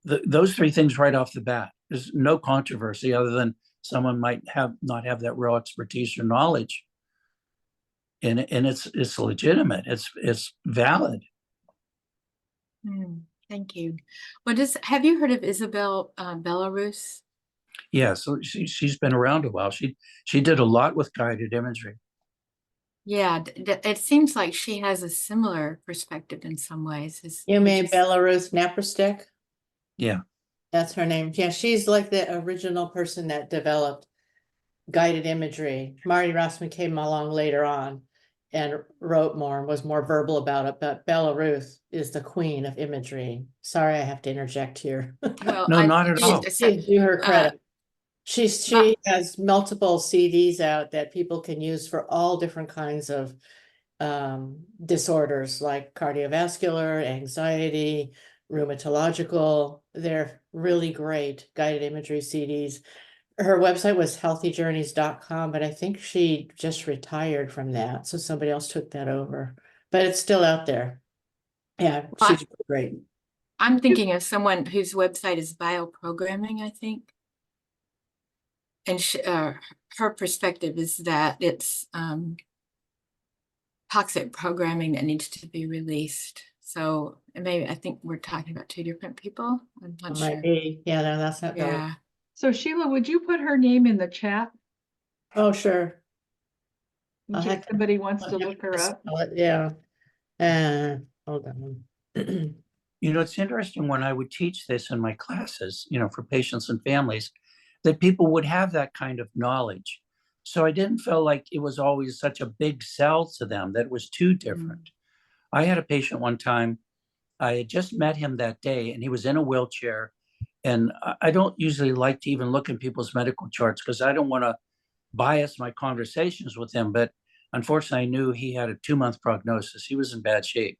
those three things right off the bat, there's no controversy, other than someone might not have that real expertise or knowledge. And it's legitimate. It's valid. Thank you. Have you heard of Isabel Belarus? Yeah, so she's been around a while. She did a lot with guided imagery. Yeah, it seems like she has a similar perspective in some ways. You mean Belarus Naprostek? Yeah. That's her name. Yeah, she's like the original person that developed guided imagery. Marty Rossman came along later on and wrote more and was more verbal about it. But Belarus is the queen of imagery. Sorry, I have to interject here. Well, No, not at all. Do her credit. She has multiple CDs out that people can use for all different kinds of disorders, like cardiovascular, anxiety, rheumatological. They're really great guided imagery CDs. Her website was healthyjourneys.com, but I think she just retired from that. So somebody else took that over, but it's still out there. Yeah, she's great. I'm thinking of someone whose website is bioprogramming, I think. And her perspective is that it's toxic programming that needs to be released. So maybe I think we're talking about two different people. I'm not sure. Yeah, no, that's not. Yeah. So Sheila, would you put her name in the chat Oh, sure. in case somebody wants to look her up? Yeah. Hold on. You know, it's interesting, when I would teach this in my classes, you know, for patients and families, that people would have that kind of knowledge. So I didn't feel like it was always such a big sell to them, that it was too different. I had a patient one time, I had just met him that day, and he was in a wheelchair. And I don't usually like to even look at people's medical charts, because I don't want to bias my conversations with him. But unfortunately, I knew he had a 2-month prognosis. He was in bad shape.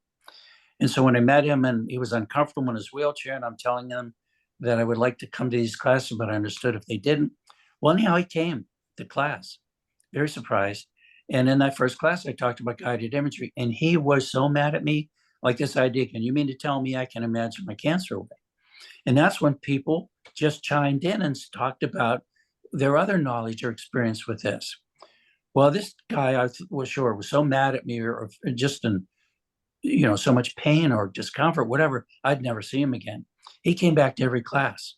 And so when I met him and he was uncomfortable in his wheelchair, and I'm telling him that I would like to come to these classes, but I understood if they didn't. Well, anyhow, he came to class, very surprised. And in that first class, I talked about guided imagery, and he was so mad at me, like this idea, can you mean to tell me I can imagine my cancer away? And that's when people just chimed in and talked about their other knowledge or experience with this. Well, this guy, I was sure, was so mad at me or just in, so much pain or discomfort, whatever, I'd never see him again. He came back to every class.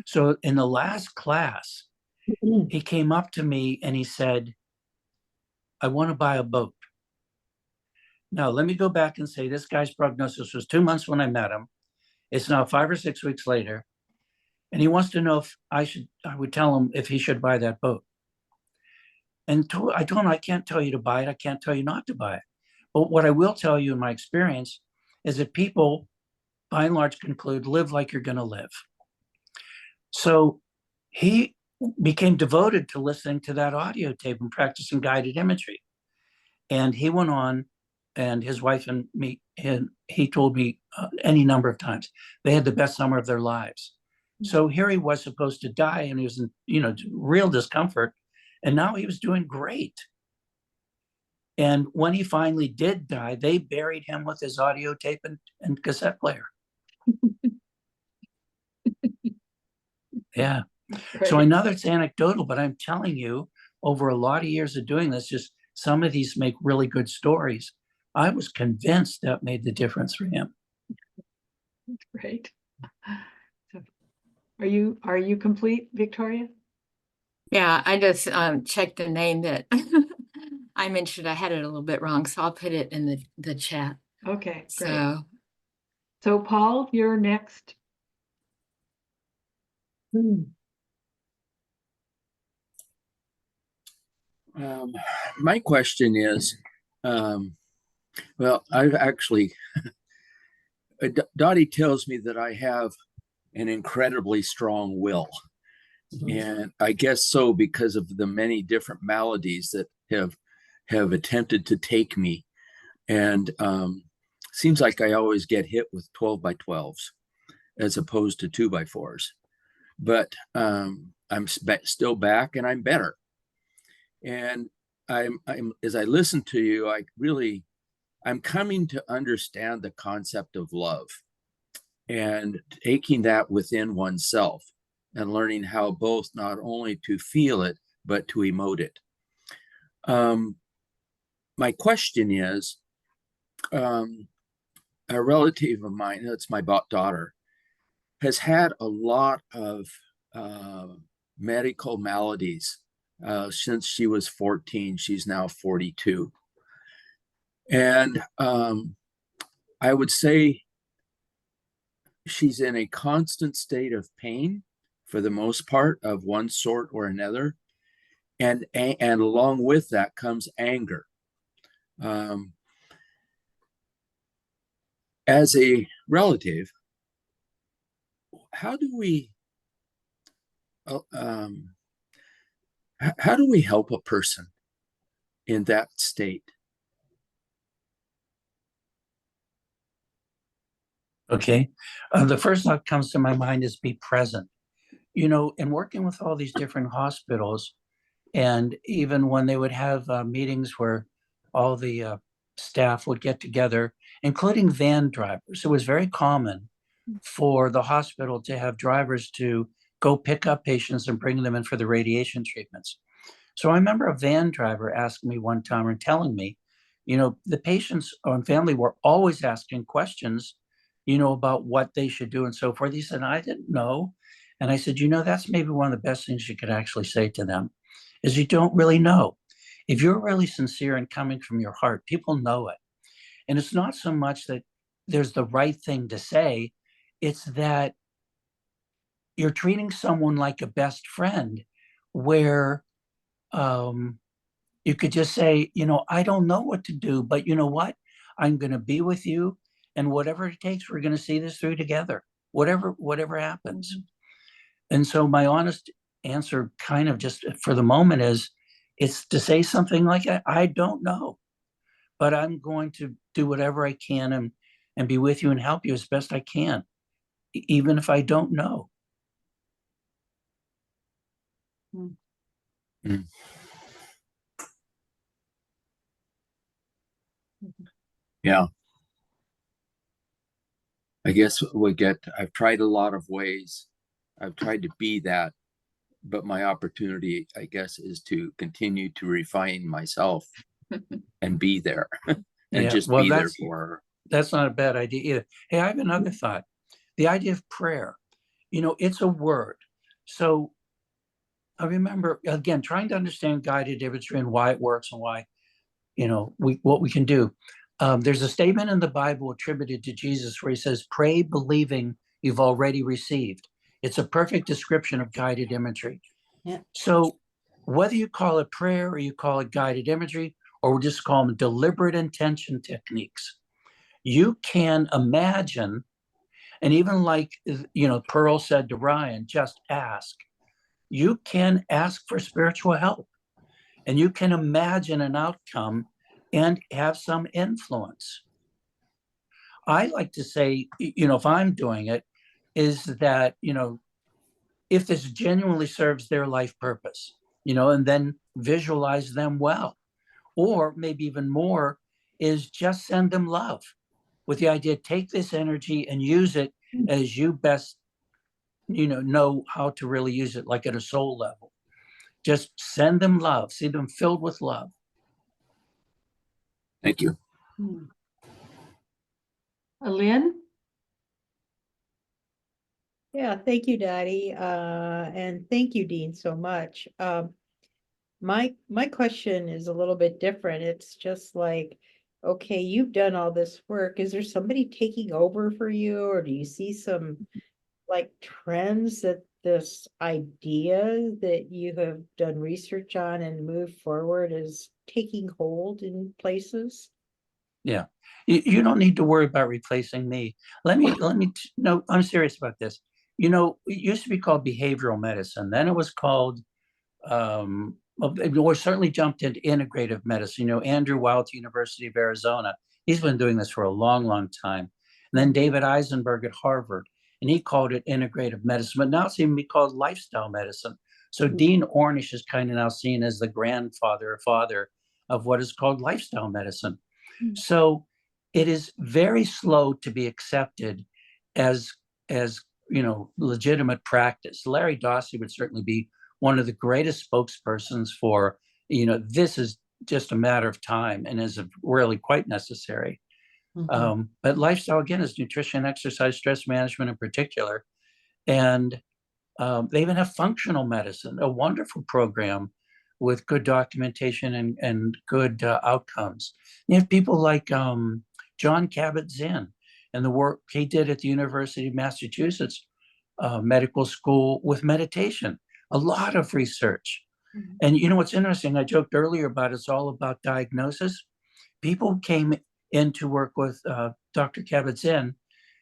So in the last class, he came up to me and he said, I want to buy a boat. Now, let me go back and say this guy's prognosis was 2 months when I met him. It's now 5 or 6 weeks later. And he wants to know if I would tell him if he should buy that boat. And I told him, I can't tell you to buy it. I can't tell you not to buy it. But what I will tell you in my experience is that people, by and large, conclude live like you're going to live. So he became devoted to listening to that audio tape and practicing guided imagery. And he went on, and his wife and me, and he told me any number of times, they had the best summer of their lives. So here he was supposed to die, and he was in, real discomfort. And now he was doing great. And when he finally did die, they buried him with his audio tape and cassette player. Yeah. So I know that's anecdotal, but I'm telling you, over a lot of years of doing this, just some of these make really good stories. I was convinced that made the difference for him. Great. So, are you complete, Victoria? Yeah, I just checked the name that I mentioned. I had it a little bit wrong, so I'll put it in the chat. Okay, great. So Paul, you're next. My question is, well, I've actually, Dottie tells me that I have an incredibly strong will. And I guess so, because of the many different maladies that have attempted to take me. And seems like I always get hit with 12 by 12s as opposed to 2 by 4s. But I'm still back and I'm better. And I'm as I listen to you, I'm coming to understand the concept of love and taking that within oneself and learning how both not only to feel it, but to emote it. My question is, a relative of mine, that's my daughter, has had a lot of medical maladies since she was 14. She's now 42. And I would say she's in a constant state of pain for the most part, of one sort or another. And along with that comes anger. As a relative, how do we help a person in that state? Okay. The first thought comes to my mind is be present. In working with all these different hospitals, and even when they would have meetings where all the staff would get together, including van drivers, it was very common for the hospital to have drivers to go pick up patients and bring them in for the radiation treatments. So I remember a van driver asking me one time and telling me, the patients and family were always asking questions, about what they should do and so forth. He said, I didn't know. And I said, that's maybe one of the best things you could actually say to them is you don't really know. If you're really sincere and coming from your heart, people know it. And it's not so much that there's the right thing to say, it's that you're treating someone like a best friend where you could just say, I don't know what to do, but you know what? I'm going to be with you, and whatever it takes, we're going to see this through together, whatever happens. And so my honest answer kind of just for the moment is, it's to say something like, I don't know, but I'm going to do whatever I can and be with you and help you as best I can, even if I don't know. Mm. Yeah. I guess I've tried a lot of ways. I've tried to be that, but my opportunity, I guess, is to continue to refine myself and be there and Yeah, just well, be there for her. that's not a bad idea either. Hey, I have another thought. The idea of prayer, it's a word. So I remember, again, trying to understand guided imagery and why it works and why, what we can do. There's a statement in the Bible attributed to Jesus where he says, pray believing you've already received. It's a perfect description of guided imagery. Yeah. So whether you call it prayer or you call it guided imagery, or we just call them deliberate intention techniques, you can imagine, and even like, Pearl said to Ryan, just ask. You can ask for spiritual help and you can imagine an outcome and have some influence. I like to say, if I'm doing it, is that, if this genuinely serves their life purpose, and then visualize them well, or maybe even more is just send them love with the idea, take this energy and use it as you best, know how to really use it, like at a soul level. Just send them love, see them filled with love. Thank you. Lynn? Yeah, thank you, Dottie. And thank you, Dean, so much. My question is a little bit different. It's just like, okay, you've done all this work. Is there somebody taking over for you, or do you see some like trends that this idea that you have done research on and moved forward is taking hold in places? Yeah, you don't need to worry about replacing me. No, I'm serious about this. It used to be called behavioral medicine. Then it was called, or certainly jumped into integrative medicine. Andrew Wild, University of Arizona, he's been doing this for a long, long time. And then David Eisenberg at Harvard, and he called it integrative medicine, but now it's even be called lifestyle medicine. So Dean Ornish is kind of now seen as the grandfather or father of what is called lifestyle medicine. So it is very slow to be accepted as legitimate practice. Larry Dossey would certainly be one of the greatest spokespersons for, this is just a matter of time and is really quite necessary. But lifestyle, again, is nutrition, exercise, stress management in particular. And they even have functional medicine, a wonderful program with good documentation and good outcomes. You have people like John Kabat-Zinn and the work he did at the University of Massachusetts Medical School with meditation, a lot of research. And what's interesting, I joked earlier about it's all about diagnosis. People came in to work with Dr. Kabat-Zinn,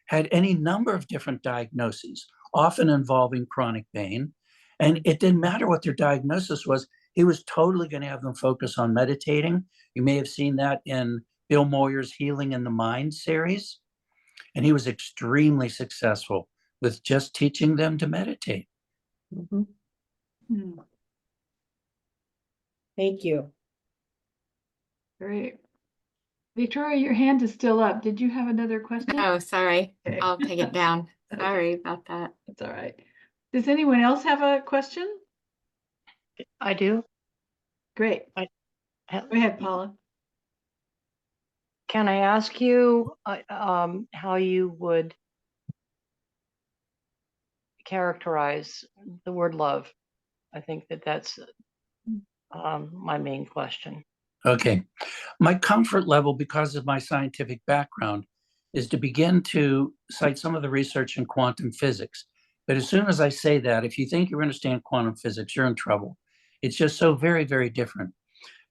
had any number of different diagnoses, often involving chronic pain. And it didn't matter what their diagnosis was. He was totally going to have them focus on meditating. You may have seen that in Bill Moyer's Healing in the Mind series. And he was extremely successful with just teaching them to meditate. Thank you. Great. Victoria, your hand is still up. Did you have another question? Oh, sorry. Okay. I'll take it down. Sorry about that. That's all right. Does anyone else have a question? I do. Great. Go ahead, Paula. Can I ask you how you would characterize the word love? I think that's my main question. Okay. My comfort level, because of my scientific background, is to begin to cite some of the research in quantum physics. But as soon as I say that, if you think you understand quantum physics, you're in trouble. It's just so very, very different.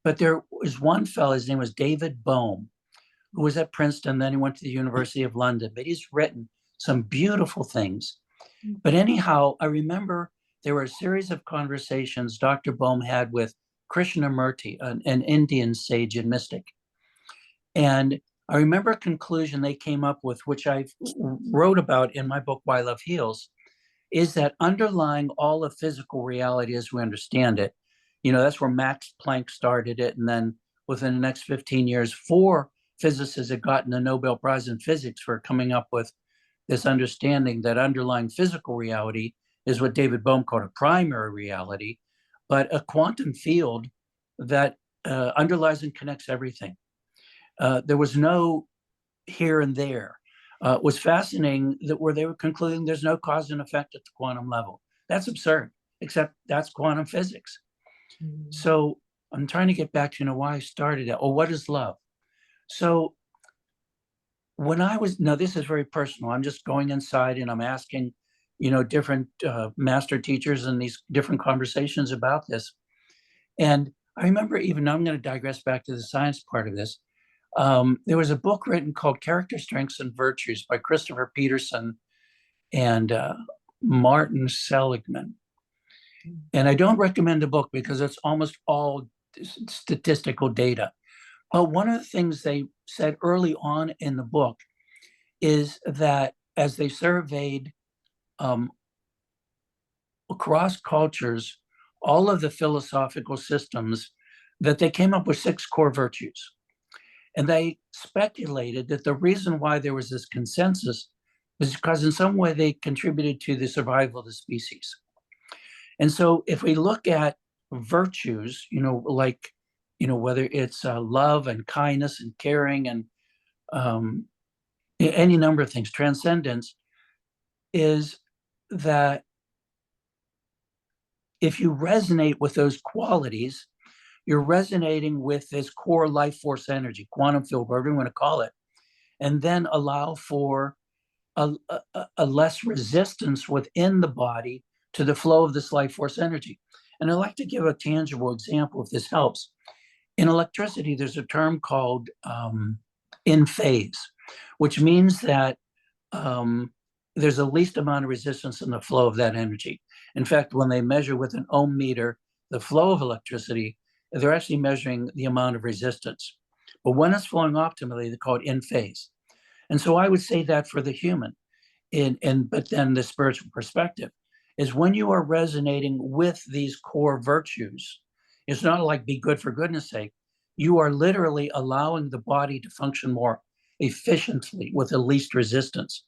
But there was one fellow, his name was David Bohm, who was at Princeton, then he went to the University of London, but he's written some beautiful things. But anyhow, I remember there were a series of conversations Dr. Bohm had with Krishnamurti, an Indian sage and mystic. And I remember a conclusion they came up with, which I wrote about in my book, Why Love Heals, is that underlying all of physical reality as we understand it, that's where Max Planck started it. And then within the next 15 years, 4 physicists had gotten the Nobel Prize in physics for coming up with this understanding that underlying physical reality is what David Bohm called a primary reality, but a quantum field that underlies and connects everything. There was no here and there. It was fascinating that where they were concluding there's no cause and effect at the quantum level. That's absurd, except that's quantum physics. So I'm trying to get back to, why I started it. What is love? So when I was, now this is very personal. I'm just going inside and I'm asking, different master teachers and these different conversations about this. And I remember, even I'm going to digress back to the science part of this. There was a book written called Character Strengths and Virtues by Christopher Peterson and Martin Seligman. And I don't recommend the book because it's almost all statistical data. But one of the things they said early on in the book is that as they surveyed across cultures, all of the philosophical systems, that they came up with 6 core virtues. And they speculated that the reason why there was this consensus was because in some way they contributed to the survival of the species. And so if we look at virtues, whether it's love and kindness and caring and any number of things, transcendence, is that if you resonate with those qualities, you're resonating with this core life force energy, quantum field, whatever you want to call it, and then allow for a less resistance within the body to the flow of this life force energy. And I'd like to give a tangible example if this helps. In electricity, there's a term called in phase, which means that there's the least amount of resistance in the flow of that energy. In fact, when they measure with an ohm meter the flow of electricity, they're actually measuring the amount of resistance. But when it's flowing optimally, they call it in phase. And so I would say that for the human, but then the spiritual perspective is when you are resonating with these core virtues, it's not like be good for goodness sake. You are literally allowing the body to function more efficiently with the least resistance.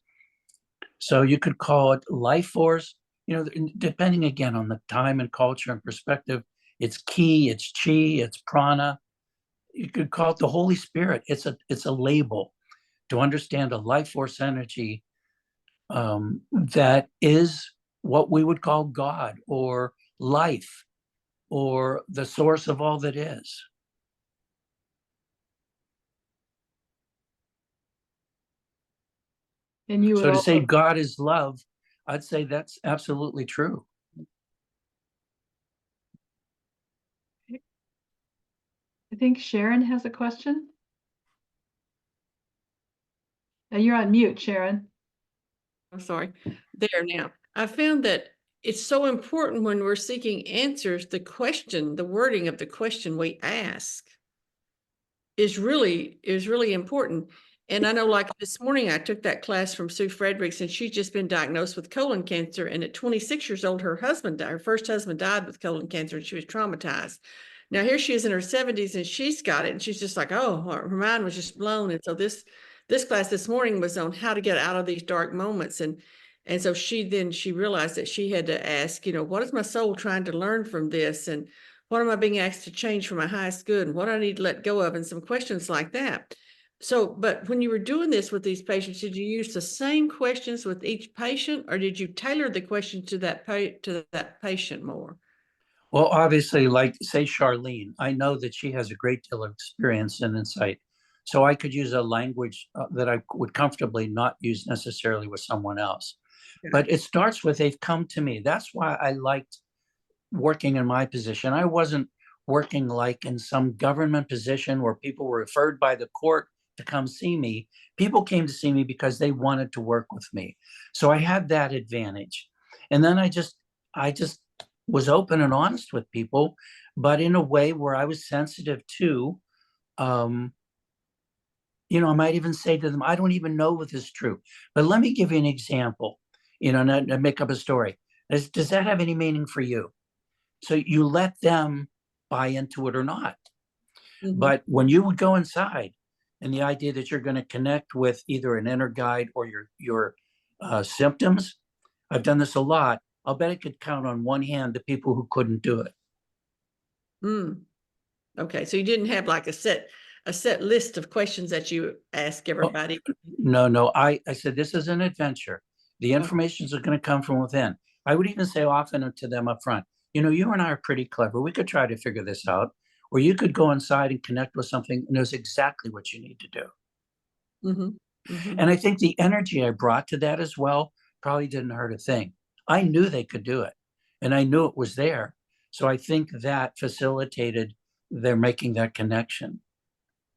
So you could call it life force, depending again on the time and culture and perspective. It's ki, it's chi, it's prana. You could call it the Holy Spirit. It's a label to understand a life force energy that is what we would call God or life or the source of all that is. And you So would to say also, God is love, I'd say that's absolutely true. I think Sharon has a question. You're on mute, Sharon. I'm sorry. There now. I found that it's so important when we're seeking answers, the wording of the question we ask is really important. And I know, like this morning, I took that class from Sue Fredericks, and she's just been diagnosed with colon cancer. And at 26 years old, her first husband died with colon cancer, and she was traumatized. Now here she is in her 70s, and she's got it, and she's just like, oh, her mind was just blown. And so this class this morning was on how to get out of these dark moments. And so she realized that she had to ask, what is my soul trying to learn from this? And what am I being asked to change for my highest good? And what I need to let go of? And some questions like that. So, but when you were doing this with these patients, did you use the same questions with each patient, or did you tailor the question to that patient more? Well, obviously, like say Charlene, I know that she has a great deal of experience and insight. So I could use a language that I would comfortably not use necessarily with someone else. Okay. But it starts with they've come to me. That's why I liked working in my position. I wasn't working like in some government position where people were referred by the court to come see me. People came to see me because they wanted to work with me. So I had that advantage. And then I just was open and honest with people, but in a way where I was sensitive to, I might even say to them, I don't even know if this is true, but let me give you an example, and make up a story. Does that have any meaning for you? So you let them buy into it or not. Mm-hmm. But when you would go inside, and the idea that you're going to connect with either an inner guide or your symptoms. I've done this a lot. I'll bet I could count on one hand the people who couldn't do it. Okay, so you didn't have like a set list of questions that you ask everybody. No. I said, this is an adventure. The information is going to come from within. I would even say often to them up front, you and I are pretty clever. We could try to figure this out. Or you could go inside and connect with something and knows exactly what you need to do. And I think the energy I brought to that as well probably didn't hurt a thing. I knew they could do it, and I knew it was there. So I think that facilitated their making that connection.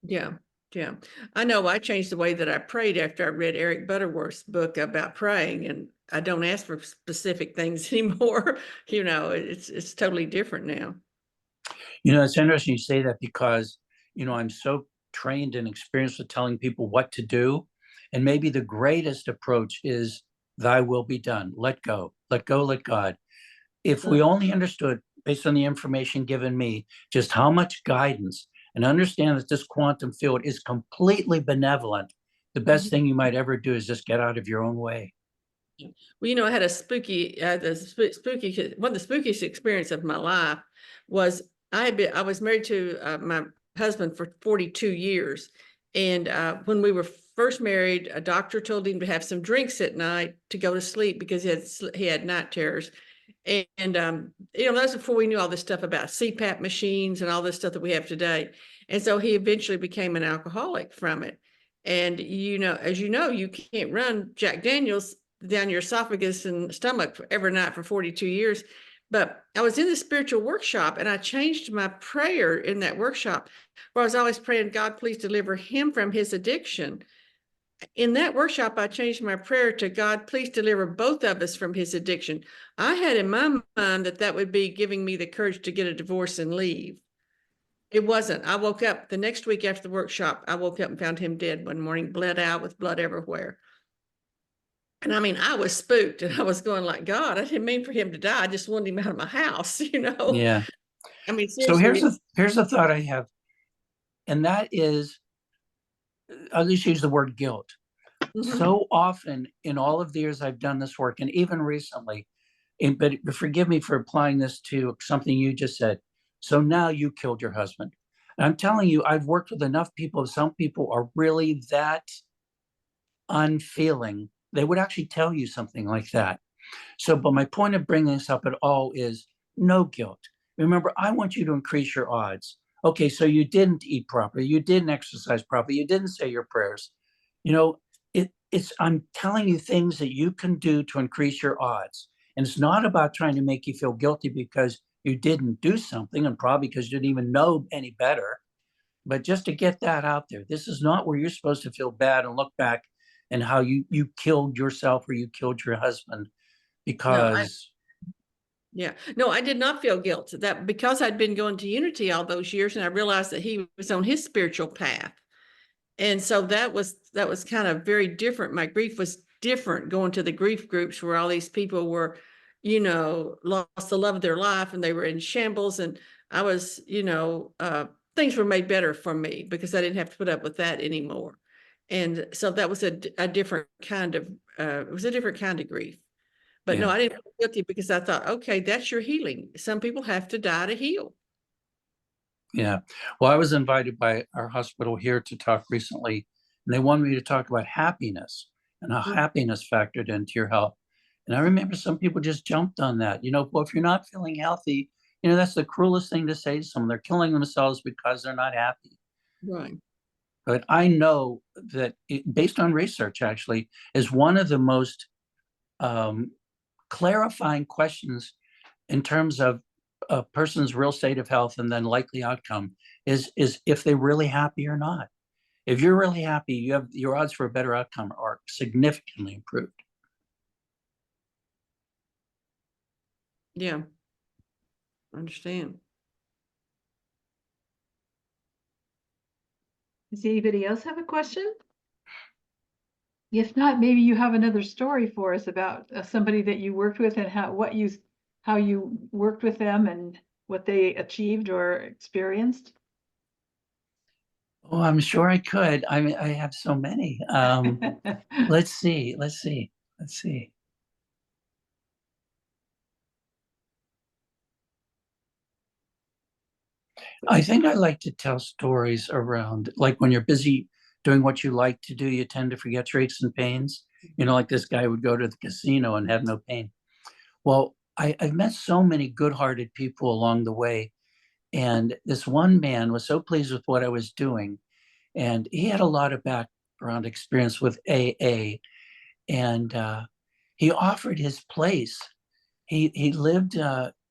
Yeah. I know I changed the way that I prayed after I read Eric Butterworth's book about praying, and I don't ask for specific things anymore. It's totally different now. It's interesting you say that because, I'm so trained and experienced with telling people what to do. And maybe the greatest approach is thy will be done. Let go, let God. If we only understood, based on the information given me, just how much guidance, and understand that this quantum field is completely benevolent, the best thing you might ever do is just get out of your own way. Well, I had a spooky, one of the spookiest experience of my life was I was married to my husband for 42 years. And when we were first married, a doctor told him to have some drinks at night to go to sleep because he had night terrors. And that was before we knew all this stuff about CPAP machines and all this stuff that we have today. And so he eventually became an alcoholic from it. And, as you can't run Jack Daniels down your esophagus and stomach every night for 42 years. But I was in the spiritual workshop and I changed my prayer in that workshop where I was always praying, God, please deliver him from his addiction. In that workshop, I changed my prayer to God, please deliver both of us from his addiction. I had in my mind that would be giving me the courage to get a divorce and leave. It wasn't. I woke up the next week after the workshop. I woke up and found him dead one morning, bled out with blood everywhere. And I was spooked and I was going like, God, I didn't mean for him to die. I just wanted him out of my house, Yeah. So seriously. here's a thought I have. And that is, I'll just use the word guilt. So often in all of the years I've done this work, and even recently, but forgive me for applying this to something you just said. So now you killed your husband. And I'm telling you, I've worked with enough people. Some people are really that unfeeling. They would actually tell you something like that. So, but my point of bringing this up at all is no guilt. Remember, I want you to increase your odds. Okay, so you didn't eat properly, you didn't exercise properly, you didn't say your prayers. I'm telling you things that you can do to increase your odds. And it's not about trying to make you feel guilty because you didn't do something, and probably because you didn't even know any better, but just to get that out there. This is not where you're supposed to feel bad and look back and how you killed yourself or you killed your husband because. No, I did not feel guilt that because I'd been going to Unity all those years and I realized that he was on his spiritual path. And so that was kind of very different. My grief was different going to the grief groups where all these people were, lost the love of their life and they were in shambles. And I was, things were made better for me because I didn't have to put up with that anymore. And so that was a different kind of, it was a different kind of grief. But no, I didn't feel guilty because I thought, okay, that's your healing. Some people have to die to heal. Yeah. Well, I was invited by our hospital here to talk recently, and they wanted me to talk about happiness and how happiness factored into your health. And I remember some people just jumped on that. Well, if you're not feeling healthy, that's the cruelest thing to say to someone. They're killing themselves because they're not happy. Right. But I know that based on research, actually, is one of the most clarifying questions in terms of a person's real state of health and then likely outcome is if they're really happy or not. If you're really happy, you have your odds for a better outcome are significantly improved. Yeah. I understand. Does anybody else have a question? If not, maybe you have another story for us about somebody that you worked with and how you worked with them and what they achieved or experienced. Oh, I'm sure I could. I mean, I have so many. Let's see. I think I like to tell stories around, like when you're busy doing what you like to do, you tend to forget your aches and pains. You know, like this guy would go to the casino and have no pain. Well, I've met so many good-hearted people along the way. And this one man was so pleased with what I was doing. And he had a lot of background experience with AA. And he offered his place. He lived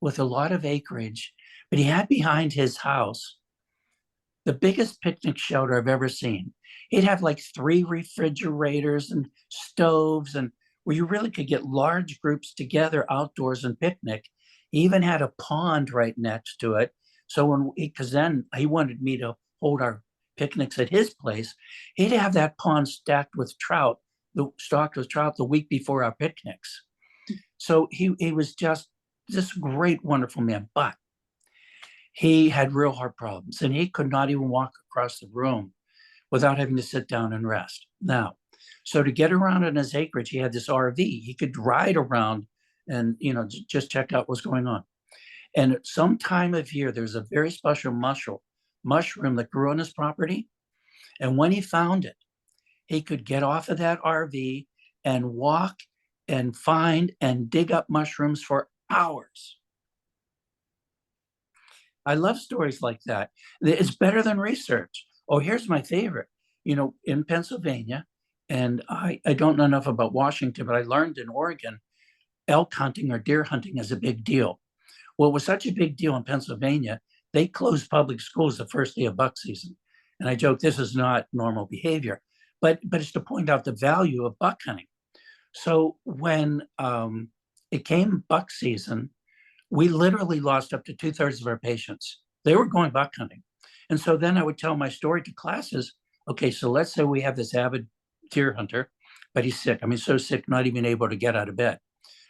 with a lot of acreage, but he had behind his house the biggest picnic shelter I've ever seen. He'd have like 3 refrigerators and stoves, and where you really could get large groups together outdoors and picnic. He even had a pond right next to it. So because then he wanted me to hold our picnics at his place, he'd have that pond stocked with trout the week before our picnics. So he was just this great, wonderful man. But he had real heart problems and he could not even walk across the room without having to sit down and rest. Now, so to get around in his acreage, he had this RV. He could ride around and, just check out what's going on. And at some time of year, there's a very special mushroom that grew on his property. And when he found it, he could get off of that RV and walk and find and dig up mushrooms for hours. I love stories like that. It's better than research. Oh, here's my favorite. In Pennsylvania, and I don't know enough about Washington, but I learned in Oregon, elk hunting or deer hunting is a big deal. Well, it was such a big deal in Pennsylvania, they closed public schools the first day of buck season. And I joke, this is not normal behavior, but it's to point out the value of buck hunting. So when it came buck season, we literally lost up to 2/3 of our patients. They were going buck hunting. And so then I would tell my story to classes. Okay, so let's say we have this avid deer hunter, but he's sick. I mean, so sick, not even able to get out of bed.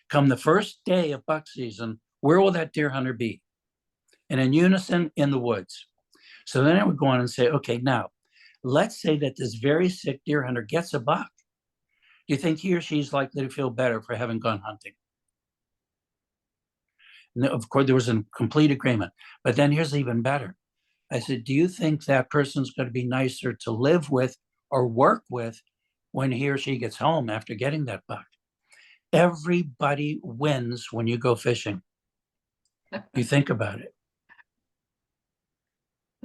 Come the first day of buck season, where will that deer hunter be? And in unison, in the woods. So then I would go on and say, okay, now let's say that this very sick deer hunter gets a buck. Do you think he or she's likely to feel better for having gone hunting? And of course, there was a complete agreement. But then here's even better. I said, do you think that person's going to be nicer to live with or work with when he or she gets home after getting that buck? Everybody wins when you go fishing. You think about it.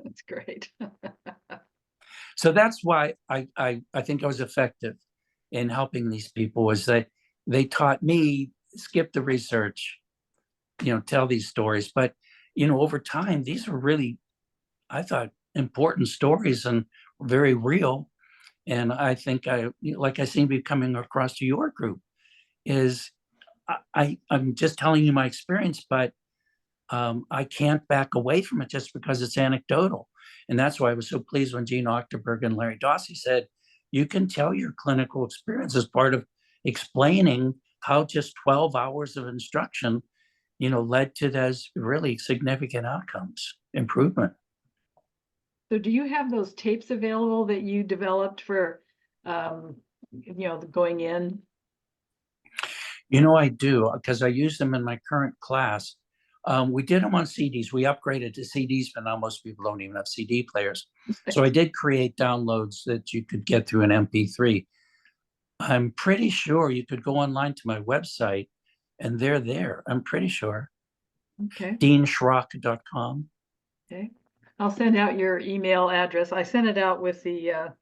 That's great. So that's why I think I was effective in helping these people, was that they taught me, skip the research, tell these stories. But, over time, these were really, I thought, important stories and very real. And I think like I seem to be coming across to your group, is I'm just telling you my experience, but I can't back away from it just because it's anecdotal. And that's why I was so pleased when Gene Ochterberg and Larry Dossi said, you can tell your clinical experience as part of explaining how just 12 hours of instruction, led to those really significant outcomes, improvement. So do you have those tapes available that you developed for, going in? I do, because I use them in my current class. We did them on CDs. We upgraded to CDs, but now most people don't even have CD players. So I did create downloads that you could get through an MP3. I'm pretty sure you could go online to my website and they're there. I'm pretty sure. Okay. DeanSchrock.com. Okay. I'll send out your email address. I sent it out with the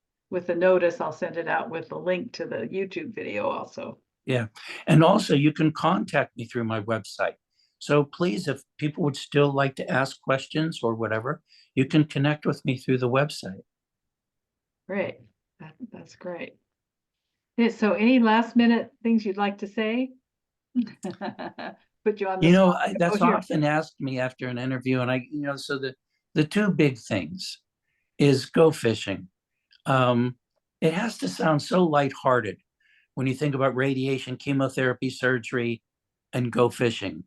notice. I'll send it out with the link to the YouTube video also. Yeah. And also you can contact me through my website. So please, if people would still like to ask questions or whatever, you can connect with me through the website. Great. That's great. Yeah, so any last minute things you'd like to say? Put you on the spot. That's Oh, here. often asked me after an interview. And so the 2 big things is go fishing. It has to sound so lighthearted when you think about radiation, chemotherapy, surgery, and go fishing,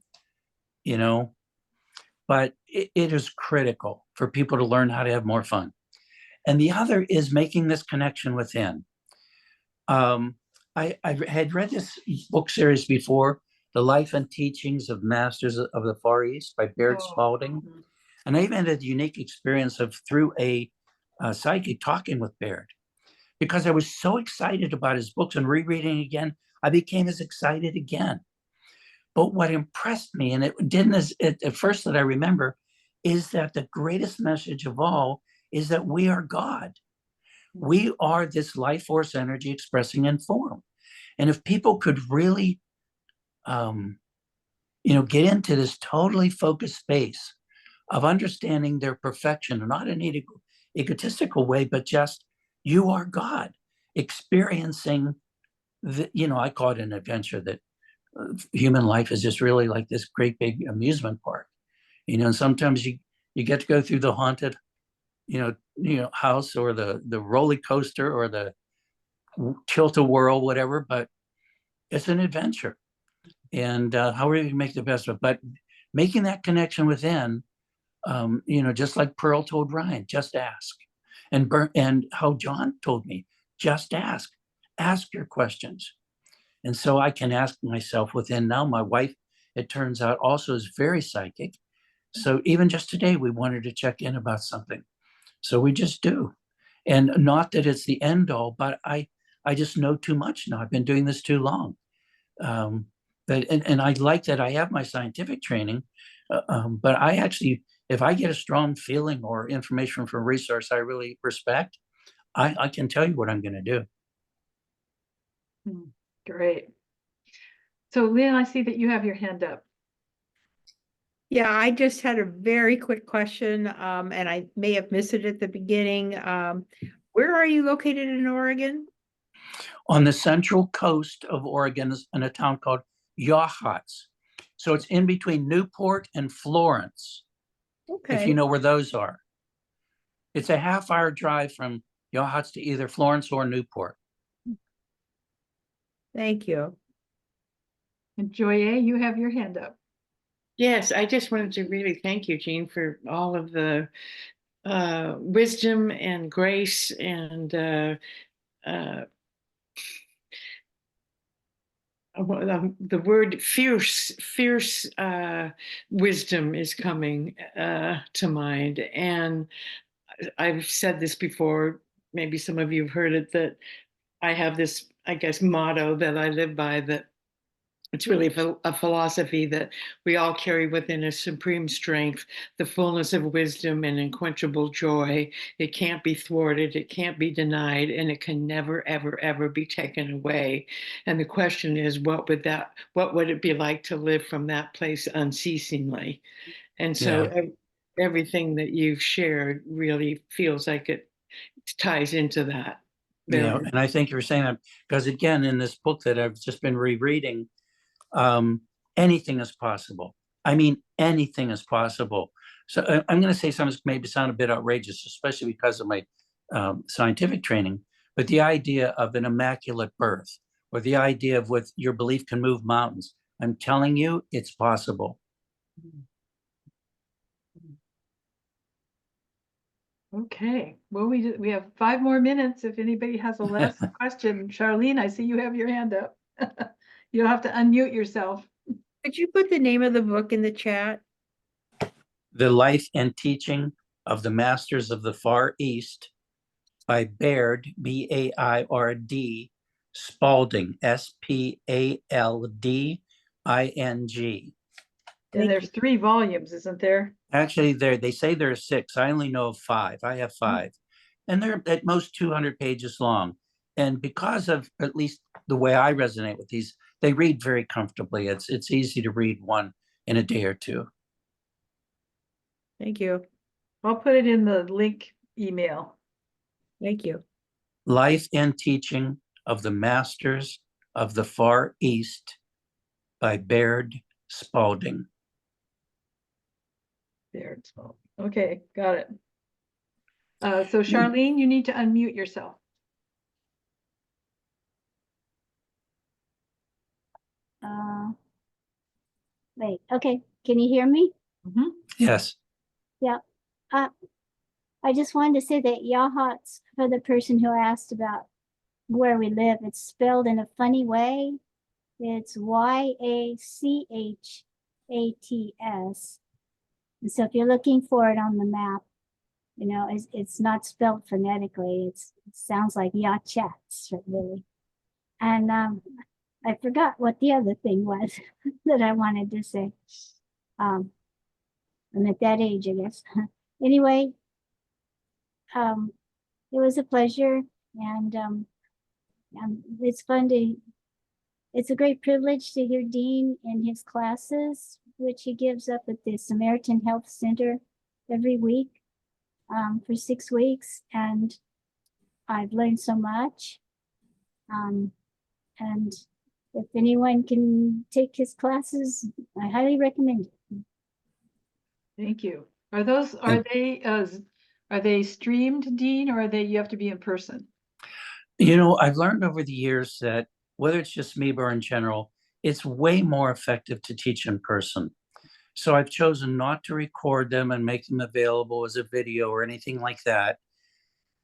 but it is critical for people to learn how to have more fun. And the other is making this connection within. I had read this book series before, The Life and Teachings of Masters of the Far East by Baird Spalding. And I even had a unique experience of through a psychic talking with Baird, because I was so excited about his books, and rereading again, I became as excited again. But what impressed me, and it didn't at first that I remember, is that the greatest message of all is that we are God. We are this life force energy expressing in form. And if people could really, get into this totally focused space of understanding their perfection, not in an egotistical way, but just you are God, experiencing I call it an adventure, that human life is just really like this great big amusement park, and sometimes you get to go through the haunted, house, or the roller coaster, or the tilt-a-whirl, whatever, but it's an adventure. And however you make the best of it, but making that connection within, just like Pearl told Ryan, just ask. And how John told me, just ask your questions. And so I can ask myself within. Now my wife, it turns out, also is very psychic. So even just today, we wanted to check in about something. So we just do. And not that it's the end all, but I just know too much now. I've been doing this too long. And I like that I have my scientific training, but I actually, if I get a strong feeling or information from a resource I really respect, I can tell you what I'm going to do. Great. So Lynn, I see that you have your hand up. Yeah, I just had a very quick question, and I may have missed it at the beginning. Where are you located in Oregon? On the central coast of Oregon is in a town called Yachats. So it's in between Newport and Florence, if you Okay, know where those are. It's a half-hour drive from Yachats to either Florence or Newport. thank you. And Joye, you have your hand up. Yes, I just wanted to really thank you, Jean, for all of the wisdom and grace and the word fierce wisdom is coming to mind. And I've said this before, maybe some of you have heard it, that I have this, I guess, motto that I live by, that it's really a philosophy that we all carry within us supreme strength, the fullness of wisdom and unquenchable joy. It can't be thwarted, it can't be denied, and it can never, ever, ever be taken away. And the question is, what would it be like to live from that place unceasingly? And so everything that you've shared really feels like it ties into that. Yeah, and I think you were saying that because, again, in this book that I've just been rereading, anything is possible. I mean, anything is possible. So I'm going to say something that's maybe sound a bit outrageous, especially because of my scientific training, but the idea of an immaculate birth, or the idea of what your belief can move mountains. I'm telling you, it's possible. Okay, well, we have 5 more minutes. If anybody has a last question, Charlene, I see you have your hand up. You'll have to unmute yourself. Could you put the name of the book in the chat? The Life and Teaching of the Masters of the Far East by Baird, B-A-I-R-D, Spalding, S-P-A-L-D-I-N-G. And there's 3 volumes, isn't there? Actually, they say there are 6. I only know of 5. I have 5. And they're at most 200 pages long. And because of at least the way I resonate with these, they read very comfortably. It's easy to read one in a day or two. Thank you. I'll put it in the link email. Thank you. Life and Teaching of the Masters of the Far East by Baird Spalding. There it's all. Okay, got it. So Charlene, you need to unmute yourself. Wait, okay, can you hear me? Mhm. Yes. Yeah. I just wanted to say that Yachats, for the person who asked about where we live, it's spelled in a funny way. It's Yachats. And so if you're looking for it on the map, you know, it's not spelled phonetically. It sounds like Yachats, really. And I forgot what the other thing was that I wanted to say. I'm at that age, I guess. Anyway, it was a pleasure, and it's fun to. It's a great privilege to hear Dean in his classes, which he gives up at the Samaritan Health Center every week for 6 weeks, and I've learned so much. And if anyone can take his classes, I highly recommend it. Thank you. Are they streamed, Dean, or are they, you have to be in person? You know, I've learned over the years that whether it's just me or in general, it's way more effective to teach in person. So I've chosen not to record them and make them available as a video or anything like that.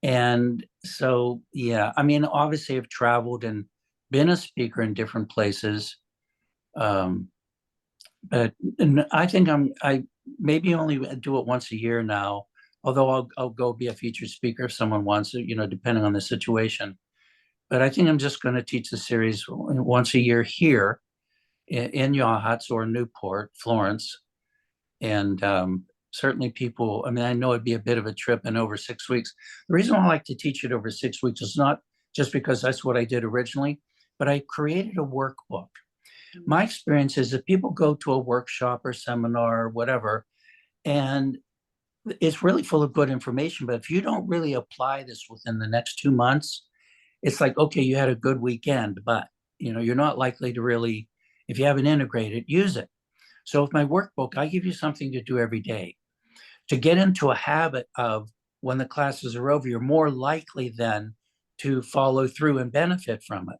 And so, yeah, I mean, obviously I've traveled and been a speaker in different places. But and I think I maybe only do it once a year now, although I'll go be a featured speaker if someone wants it, you know, depending on the situation. But I think I'm just going to teach the series once a year here in Yachats or Newport, Florence. And certainly people, I mean, I know it'd be a bit of a trip and over 6 weeks. The reason why I like to teach it over 6 weeks is not just because that's what I did originally, but I created a workbook. My experience is that people go to a workshop or seminar or whatever, and it's really full of good information. But if you don't really apply this within the next 2 months, it's like, okay, you had a good weekend, but you know, you're not likely to really, if you haven't integrated, use it. So with my workbook, I give you something to do every day. To get into a habit of when the classes are over, you're more likely then to follow through and benefit from it.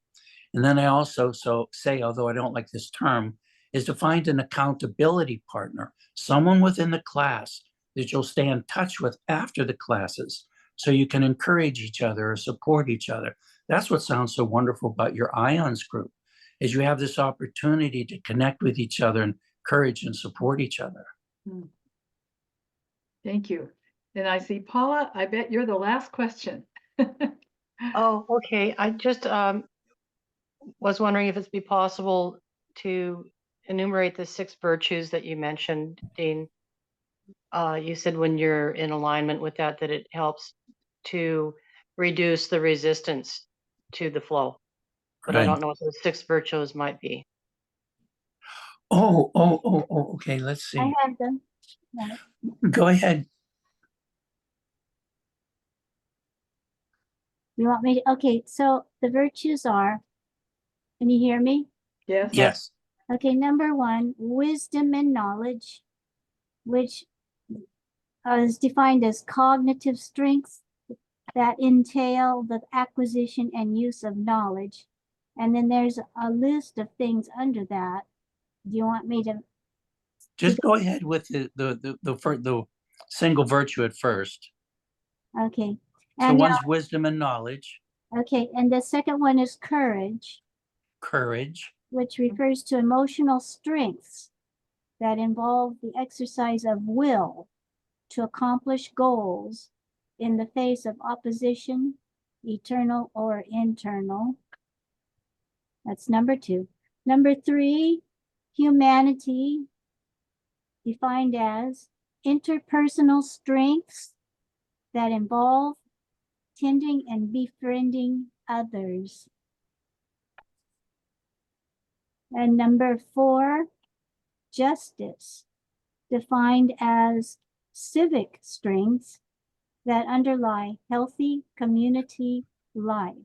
And then I also say, although I don't like this term, is to find an accountability partner, someone within the class that you'll stay in touch with after the classes, so you can encourage each other or support each other. That's what sounds so wonderful about your IONS group, is you have this opportunity to connect with each other and encourage and support each other. Thank you. And I see Paula, I bet you're the last question. Oh, okay. I just was wondering if it'd be possible to enumerate the 6 virtues that you mentioned, Dean. You said when you're in alignment with that it helps to reduce the resistance to the flow. But I don't know what those 6 virtues might be. Okay, let's see. I have them. Yeah. Go ahead. You want me to? Okay, so the virtues are, can you hear me? Yes. Yes. Okay, number 1, wisdom and knowledge, which is defined as cognitive strengths that entail the acquisition and use of knowledge. And then there's a list of things under that. Do you want me to? Just go ahead with the single virtue at first. Okay. So And one's wisdom and knowledge. okay, and the second one is courage. Courage. Which refers to emotional strengths that involve the exercise of will to accomplish goals in the face of opposition, eternal or internal. That's number 2. Number 3, humanity, defined as interpersonal strengths that involve tending and befriending others. And number 4, justice, defined as civic strengths that underlie healthy community life.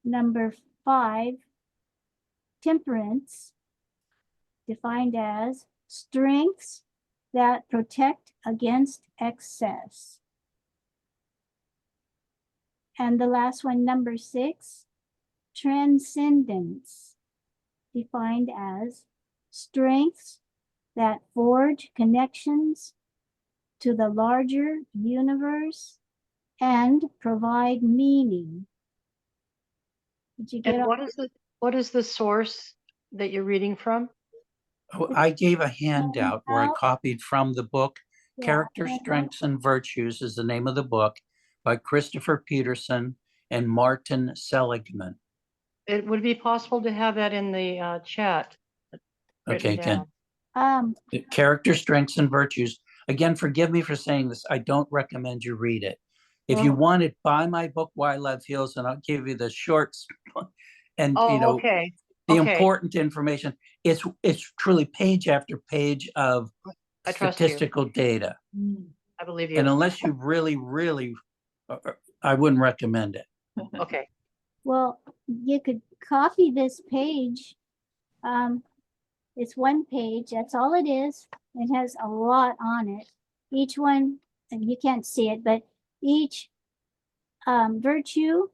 Number 5, temperance, defined as strengths that protect against excess. And the last one, number 6, transcendence, defined as strengths that forge connections to the larger universe and provide meaning. Did you get And all? what is the source that you're reading from? Oh, I gave a handout where I handout? copied from the book. Yeah, Character handout. Strengths and Virtues is the name of the book by Christopher Peterson and Martin Seligman. Would it be possible to have that in the chat? written Okay, again, down? Character Strengths and Virtues. Again, forgive me for saying this. I don't recommend you read it. If you Oh. want it, buy my book, Why Love Heals, and I'll give you the shorts and, you Oh, know, okay. the Okay. important information. It's truly page after page of I trust you. statistical data. I believe And you. unless you really, I wouldn't recommend it. Okay. Well, you could copy this page. It's one page, that's all it is. It has a lot on it. Each one, and you can't see it, but each virtue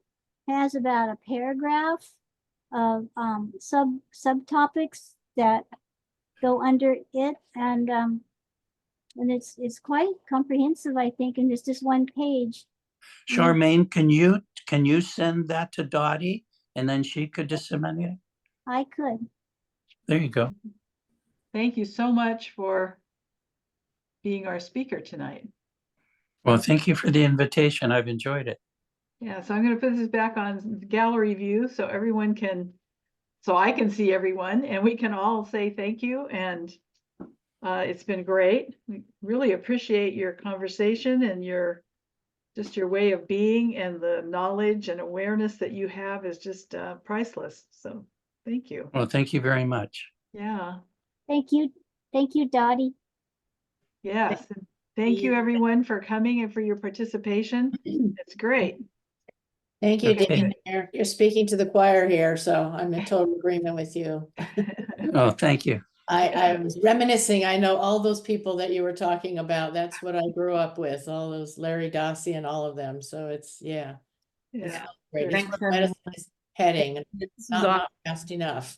has about a paragraph of subtopics that go under it, and it's quite comprehensive, I think, and it's just one page. Charmaine, can you send that to Dottie and then she could disseminate it? I could. There you go. Thank you so much for being our speaker tonight. Well, thank you for the invitation. I've enjoyed it. Yeah, so I'm going to put this back on gallery view so everyone can, so I can see everyone and we can all say thank you. And it's been great. We really appreciate your conversation and just your way of being, and the knowledge and awareness that you have is just priceless. So thank you. Well, thank you very much. Yeah. Thank you, Dottie. Yes. And thank you everyone for coming and for your participation. It's great. Thank you, Okay. Dean. You're speaking to the choir here, so I'm in total agreement with you. Oh, thank you. I was reminiscing. I know all those people that you were talking about. That's what I grew up with, all those Larry Dossey and all of them. So it's, yeah. It's Yeah. great. Thanks, It's medicine's heading. It's not fast enough.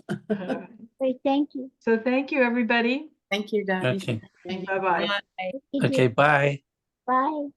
Great, thank you. So thank you, everybody. Thank you, Dottie. Okay. Thank you. Bye-bye. Thank you, Okay, bye. Bye.